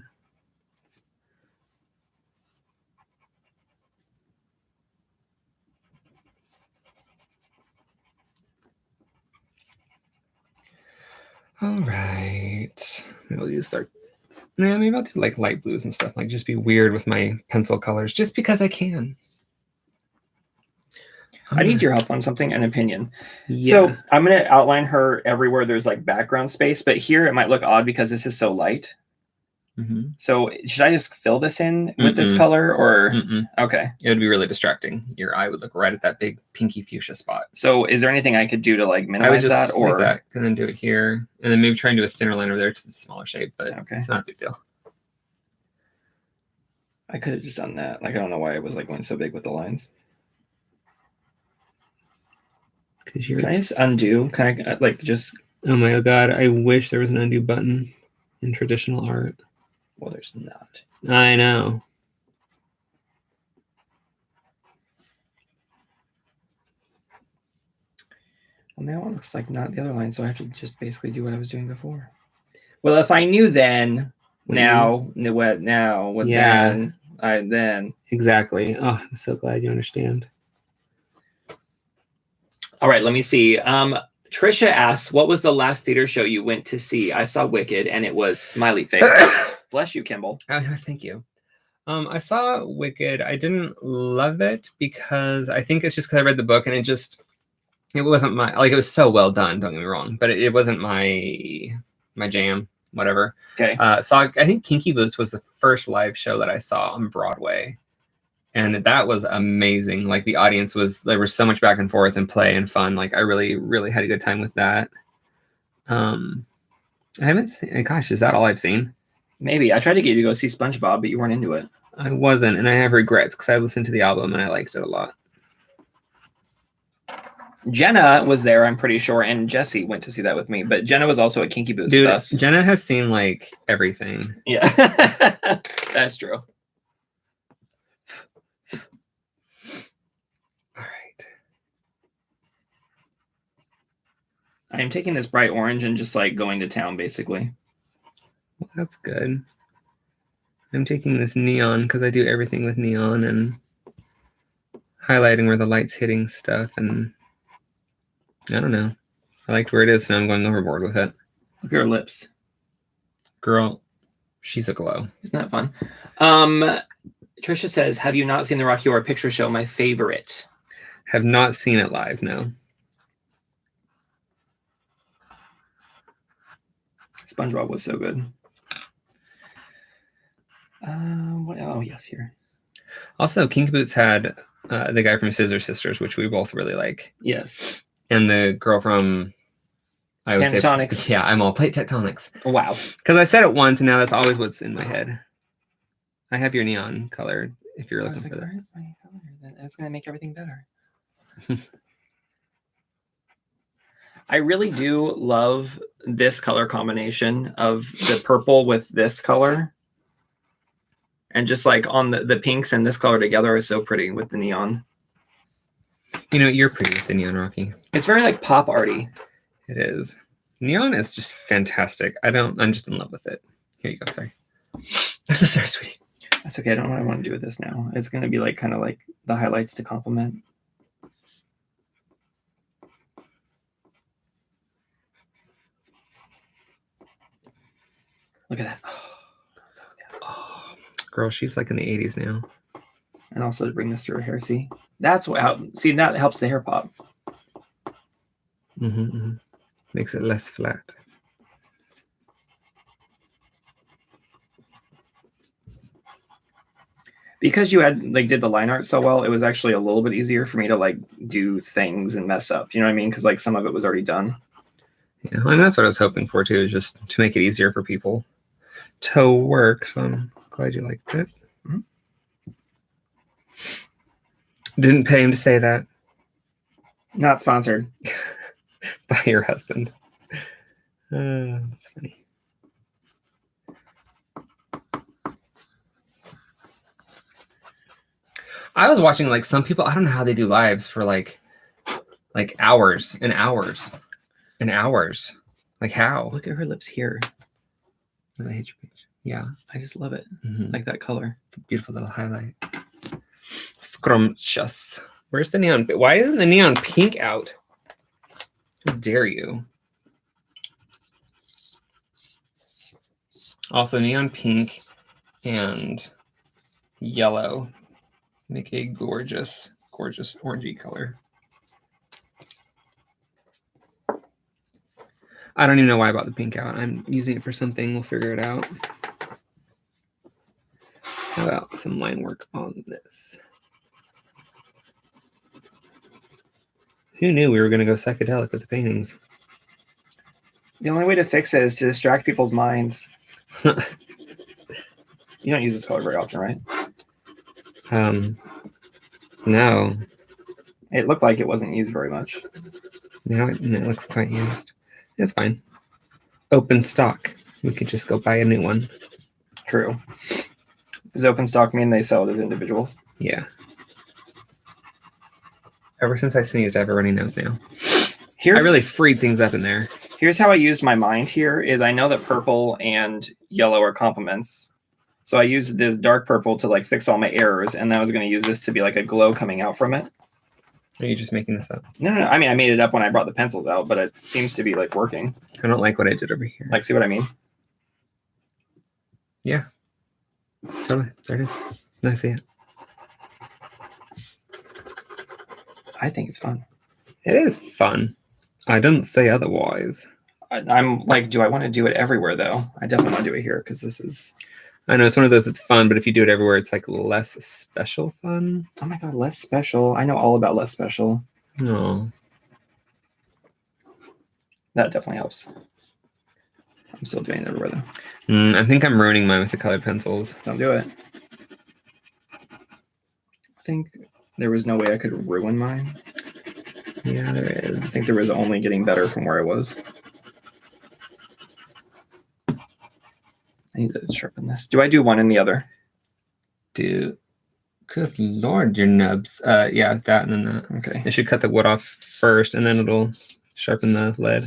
All right. Maybe I'll just start. Yeah, maybe I'll do like light blues and stuff. Like just be weird with my pencil colors just because I can. I need your help on something, an opinion. Yeah. So I'm going to outline her everywhere there's like background space, but here it might look odd because this is so light. So should I just fill this in with this color or? Okay. It would be really distracting. Your eye would look right at that big pinky fuchsia spot. So is there anything I could do to like minimize that or? Like that, and then do it here. And then maybe try and do a thinner line over there. It's a smaller shape, but it's not a big deal. I could have just done that. Like, I don't know why it was like going so big with the lines. Can I just undo? Can I like just? Oh my God! I wish there was an undo button in traditional art. Well, there's not. I know. Well, now it looks like not the other line, so I have to just basically do what I was doing before. Well, if I knew then, now, then. Exactly. Oh, I'm so glad you understand. All right, let me see. Trisha asks, what was the last theater show you went to see? I saw Wicked, and it was smiley face. Bless you, Kimball. Thank you. I saw Wicked. I didn't love it because I think it's just because I read the book, and it wasn't my, like, it was so well done, don't get me wrong, but it wasn't my jam, whatever. Okay. So I think Kinky Boots was the first live show that I saw on Broadway. And that was amazing. Like the audience there was so much back and forth and play and fun. Like I really, really had a good time with that. I haven't seen, gosh, is that all I've seen? Maybe. I tried to get you to go see SpongeBob, but you weren't into it. I wasn't, and I have regrets because I listened to the album and I liked it a lot. Jenna was there, I'm pretty sure, and Jesse went to see that with me. But Jenna was also at Kinky Boots with us. Jenna has seen like everything. Yeah, that's true. I am taking this bright orange and just like going to town, basically. Well, that's good. I'm taking this neon because I do everything with neon and highlighting where the light's hitting stuff. And I don't know. I liked where it is, so I'm going overboard with it. Look at her lips. Girl, she's a glow. Isn't that fun? Trisha says, have you not seen the Rocky Horror Picture Show? My favorite. Have not seen it live, no. SpongeBob was so good. What? Oh, yes, here. Also, Kinky Boots had the guy from Scissor Sisters, which we both really like. Yes. And the girl from... I would Pentatonics. Say, yeah, I'm all Plate Tectonics. Wow. Because I said it once, and now that's always what's in my head. I have your neon color, if you're looking for that. Where's my color? That's going to make everything better. I really do love this color combination of the purple with this color. And just like on the pinks and this color together is so pretty with the neon. You know, you're pretty with the neon, Rocky. It's very like pop arty. It is. Neon is just fantastic. I'm just in love with it. Here you go, sorry. I'm so sorry, sweetie. That's okay. I don't know what I want to do with this now. It's going to be like kind of like the highlights to complement. Look at that. Oh, girl, she's like in the 80s now. And also to bring this through her hair. See, that's what. See, that helps the hair pop. Makes it less flat. Because you did the line art so well, it was actually a little bit easier for me to like do things and mess up. You know what I mean? Because like some of it was already done. Yeah, and that's what I was hoping for too, is just to make it easier for people to work. So I'm glad you liked it. Mm-hmm. Didn't pay him to say that. Not sponsored. By your husband. That's funny. I was watching like some people, I don't know how they do lives for like hours and hours and hours. Like how? Look at her lips here. I hate your page. Yeah. I just love it. Mm-hmm. Like that color. It's a beautiful little highlight. Scrumptious. Where's the neon? Why isn't the neon pink out? How dare you? Also, neon pink and yellow make a gorgeous, gorgeous orangey color. I don't even know why I bought the pink out. I'm using it for something. We'll figure it out. How about some line work on this? Who knew we were going to go psychedelic with the paintings? The only way to fix it is to distract people's minds. You don't use this color very often, right? No. It looked like it wasn't used very much. Now it looks quite used. It's fine. Open stock. We could just go buy a new one. True. Does open stock mean they sell it as individuals? Yeah. Ever since I sneezed, I have a runny nose now. I really freed things up in there. Here's how I used my mind here is I know that purple and yellow are complements. So I used this dark purple to like fix all my errors, and then I was going to use this to be like a glow coming out from it. Are you just making this up? No. I mean, I made it up when I brought the pencils out, but it seems to be like working. I don't like what I did over here. Like, see what I mean? Yeah. Totally. There it is. I see it. I think it's fun. It is fun. I didn't say otherwise. I'm like, do I want to do it everywhere, though? I definitely want to do it here because this is... I know it's one of those that's fun, but if you do it everywhere, it's like less special fun. Oh my God, less special. I know all about less special. No. That definitely helps. I'm still doing it everywhere, though. I think I'm ruining mine with the colored pencils. Don't do it. I think there was no way I could ruin mine. Yeah, there is. I think there was only getting better from where I was. I need to sharpen this. Do I do one and the other? Good Lord, your nubs. Yeah, that and then that. Okay. It should cut the wood off first, and then it'll sharpen the lead.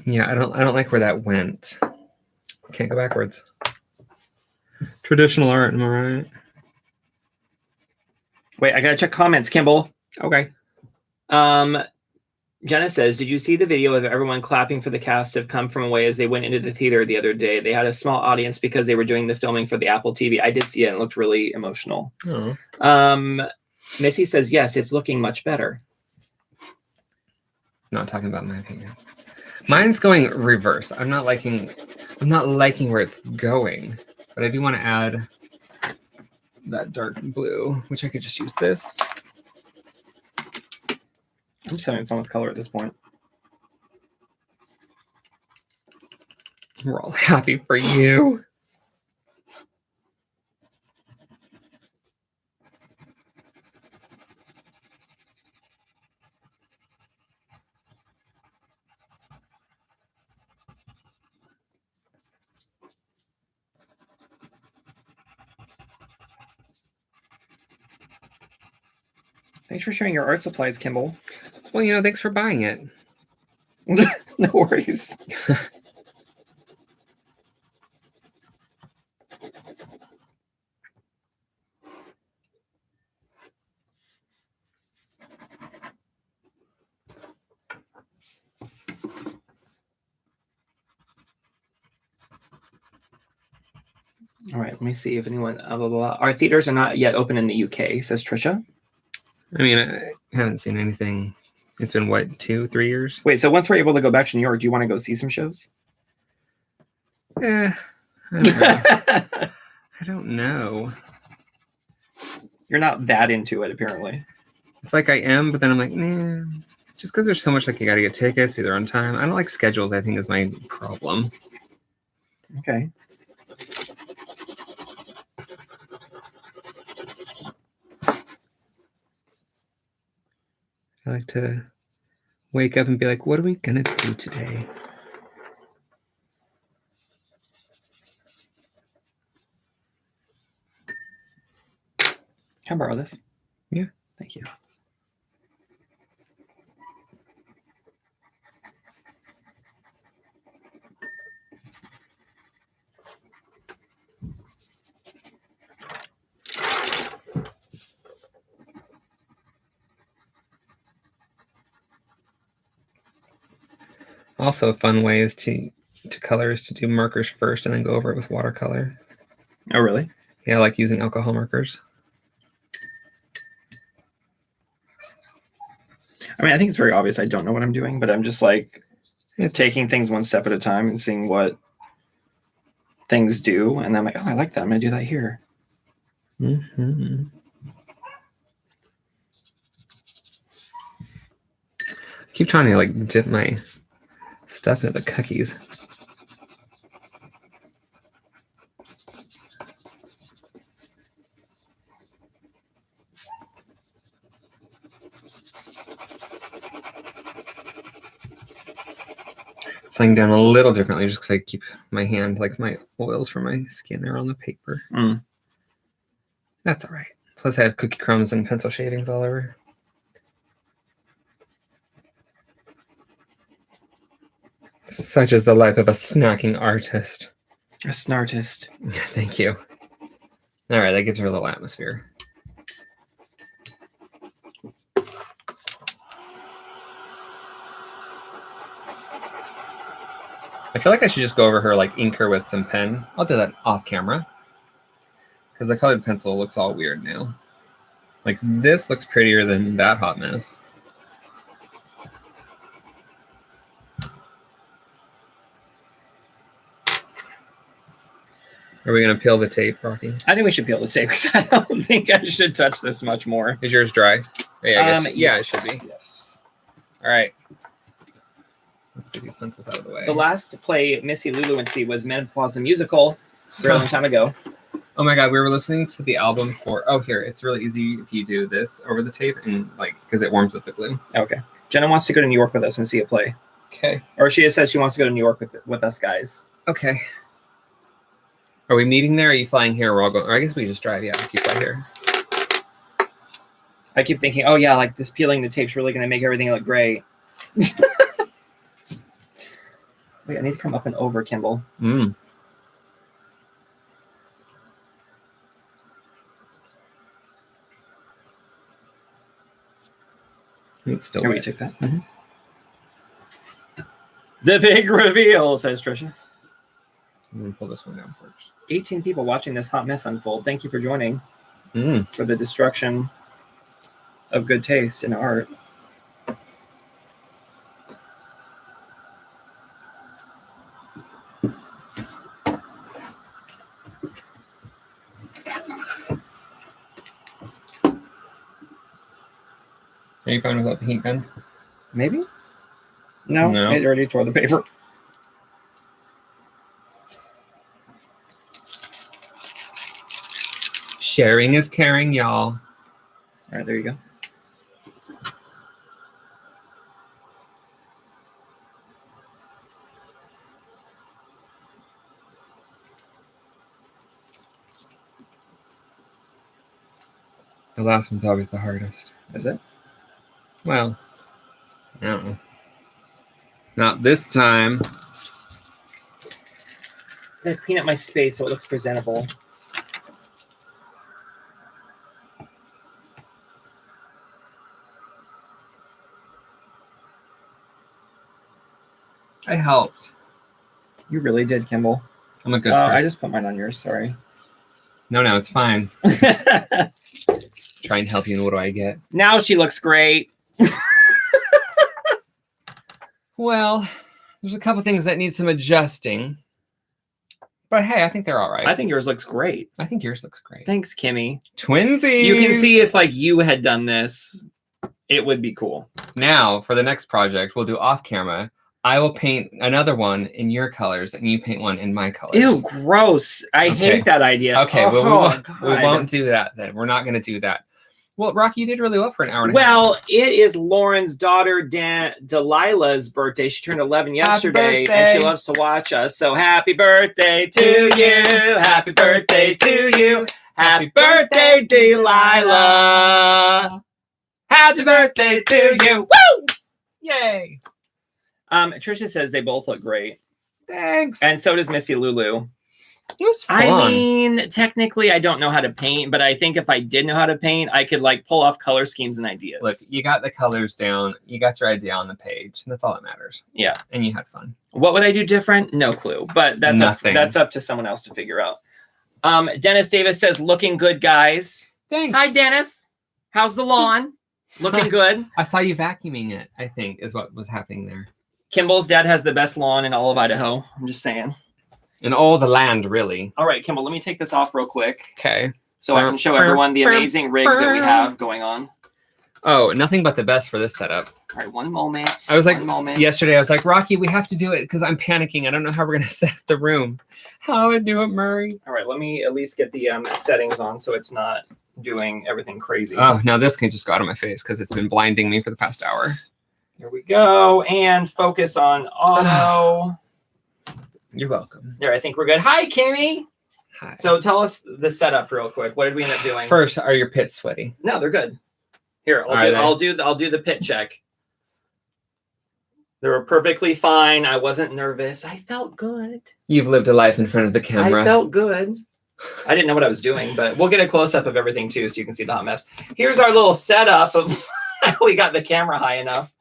Yeah, I don't like where that went. Can't go backwards. Traditional art, am I right? Wait, I gotta check comments, Kimball. Okay. Jenna says, did you see the video of everyone clapping for the cast of Come From Away as they went into the theater the other day? They had a small audience because they were doing the filming for the Apple TV. I did see it and it looked really emotional. Oh. Missy says, yes, it's looking much better. Not talking about my opinion. Mine's going reverse. I'm not liking where it's going, but I do want to add that dark blue, which I could just use this. I'm just having fun with color at this point. We're all happy for you. Thanks for sharing your art supplies, Kimball. Well, thanks for buying it. No worries. All right, let me see if anyone... Blah, blah, blah. Our theaters are not yet open in the UK, says Trisha. I mean, I haven't seen anything. It's been, what, 2-3 years? Wait, so once we're able to go back to New York, do you want to go see some shows? I don't know. I don't know. You're not that into it, apparently. It's like I am, but then I'm like, nah. Just because there's so much like you got to get tickets, be there on time. I don't like schedules. I think is my problem. Okay. I like to wake up and be like, what are we gonna do today? Can I borrow this? Yeah. Thank you. Also, a fun way is to color is to do markers first and then go over it with watercolor. Oh, really? Yeah, I like using alcohol markers. I mean, I think it's very obvious I don't know what I'm doing, but I'm just like taking things one step at a time and seeing what things do. And then I'm like, oh, I like that. I'm going to do that here. Mm-hmm. Keep trying to like dip my stuff into the cookies. It's laying down a little differently just because I keep my hand, like my oils from my skin are on the paper. That's all right. Plus I have cookie crumbs and pencil shavings all over. Such is the life of a snacking artist. A snartist. Thank you. All right, that gives her a little atmosphere. I feel like I should just go over her like inker with some pen. I'll do that off camera. Because the colored pencil looks all weird now. Like this looks prettier than that hot mess. Are we going to peel the tape, Rocky? I think we should peel the tape because I don't think I should touch this much more. Is yours dry? Yeah, I guess. Yeah, yes, it should be. Yes. All right. Let's get these pencils out of the way. The last play Missy Lulu and See was Menopause the Musical a very long time ago. Oh my God, we were listening to the album for, oh, here, it's really easy if you do this over the tape and like, because it warms up the glue. Okay. Jenna wants to go to New York with us and see a play. Okay. Or she says she wants to go to New York with us guys. Okay. Are we meeting there? Or are you flying here? We're all going, or I guess we just drive, yeah, if you fly here. I keep thinking, oh yeah, like this peeling the tape's really going to make everything look great. Wait, I need to come up and over, Kimball. It's still Here, we take that. The big reveal, says Trisha. I'm going to pull this one down first. 18 people watching this hot mess unfold. Thank you for joining for the destruction of good taste in art. Are you fine without the heat gun? Maybe? No, it already tore the paper. Sharing is caring, y'all. All right, there you go. The last one's always the hardest. Is it? Well, I don't know. Not this time. I'm going to clean up my space so it looks presentable. I helped. You really did, Kimball. I'm a good person. I just put mine on yours, sorry. No, it's fine. Try and help you, and what do I get? Now she looks great. Well, there's a couple things that need some adjusting. But hey, I think they're all right. I think yours looks great. I think yours looks great. Thanks, Kimmy. Twinsies! You can see if like you had done this. It would be cool. Now, for the next project, we'll do off camera. I will paint another one in your colors, and you paint one in my colors. Ew, gross. I hate that idea. Okay, we won't do that then. We're not going to do that. Well, Rocky, you did really well for an hour and a half. Well, it is Lauren's daughter, Delilah's birthday. She turned 11 yesterday, and she loves to watch us. So happy birthday to you. Happy birthday to you. Happy birthday, Delilah. Happy birthday to you. Woo! Yay. Trisha says they both look great. Thanks. And so does Missy Lulu. It was fun. I mean, technically, I don't know how to paint, but I think if I did know how to paint, I could like pull off color schemes and ideas. Look, you got the colors down. You got your idea on the page. And that's all that matters. Yeah. And you had fun. What would I do different? No clue. But that's up to someone else to figure out. Dennis Davis says, looking good, guys. Thanks. Hi, Dennis. How's the lawn? Looking good. I saw you vacuuming it, I think, is what was happening there. Kimball's dad has the best lawn in all of Idaho. I'm just saying. In all the land, really. All right, Kimball, let me take this off real quick. Okay. So I can show everyone the amazing rig that we have going on. Oh, nothing but the best for this setup. All right, one moment. I was like, yesterday, I was like, Rocky, we have to do it because I'm panicking. I don't know how we're going to set up the room. How would do it, Murray? All right, let me at least get the settings on so it's not doing everything crazy. Oh, now this can just go out of my face because it's been blinding me for the past hour. Here we go. And focus on auto. You're welcome. There, I think we're good. Hi, Kimmy. Hi. So tell us the setup real quick. What did we end up doing? First, are your pits sweaty? No, they're good. Here, I'll do the pit check. They were perfectly fine. I wasn't nervous. I felt good. You've lived a life in front of the camera. I felt good. I didn't know what I was doing, but we'll get a close-up of everything too so you can see the hot mess. Here's our little setup of we got the camera high enough.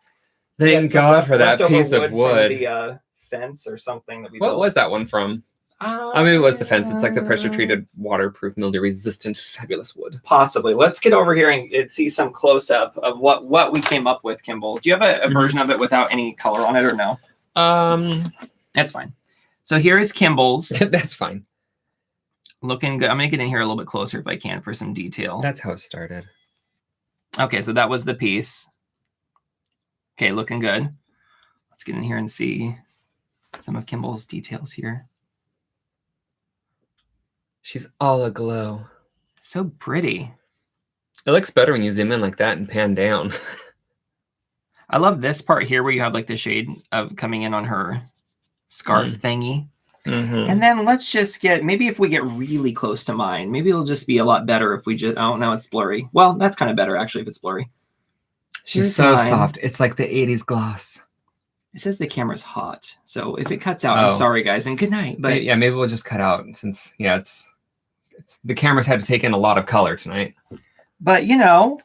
Thank God for that piece of wood. The fence or something that we What built. was that one from? I mean, it was the fence. It's like the pressure-treated, waterproof, mildew-resistant, fabulous wood. Possibly. Let's get over here and see some close-up of what we came up with, Kimball. Do you have a version of it without any color on it or no? That's fine. So here is Kimball's. That's fine. Looking good. I'm going to get in here a little bit closer if I can for some detail. That's how it started. Okay, so that was the piece. Okay, looking good. Let's get in here and see some of Kimball's details here. She's all aglow. So pretty. It looks better when you zoom in like that and pan down. I love this part here where you have like the shade of coming in on her scarf thingy. Mm-hmm. And then let's just get, maybe if we get really close to mine, maybe it'll just be a lot better if we just, oh, no, it's blurry. Well, that's kind of better actually if it's blurry. She's so soft. It's like the 80s gloss. It says the camera's hot. So if it cuts out, I'm sorry, guys, and good night. But yeah, maybe we'll just cut out since, yeah, it's the camera's had to take in a lot of color tonight. But, you know,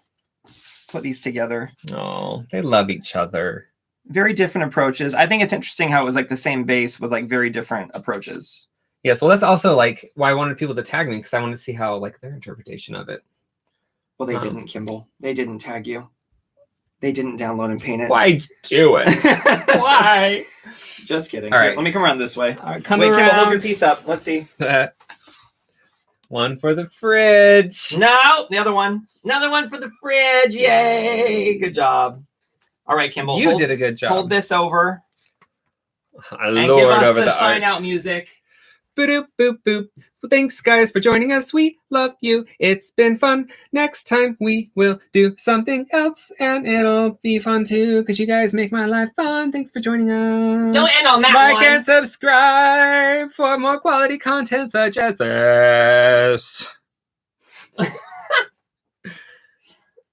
put these together. Oh, they love each other. Very different approaches. I think it's interesting how it was like the same base with like very different approaches. Yes, well, that's also like why I wanted people to tag me because I wanted to see how like their interpretation of it. Well, they didn't, Kimball. They didn't tag you. They didn't download and paint it. Why do it? Why? Just kidding. All right. Here, let me come around this way. All right, come Wait, around. Kimball, hold your piece up. Let's see. One for the fridge. No, the other one. Another one for the fridge. Yay. Good job. All right, Kimball. You did a good job. Hold this over. I and lured give us over the art. sign out music. Boop, boop, boop. Well, thanks, guys, for joining us. We love you. It's been fun. Next time we will do something else, and it'll be fun, too, because you guys make my life fun. Thanks for joining us. Don't end on that one. Like and subscribe for more quality content such as this.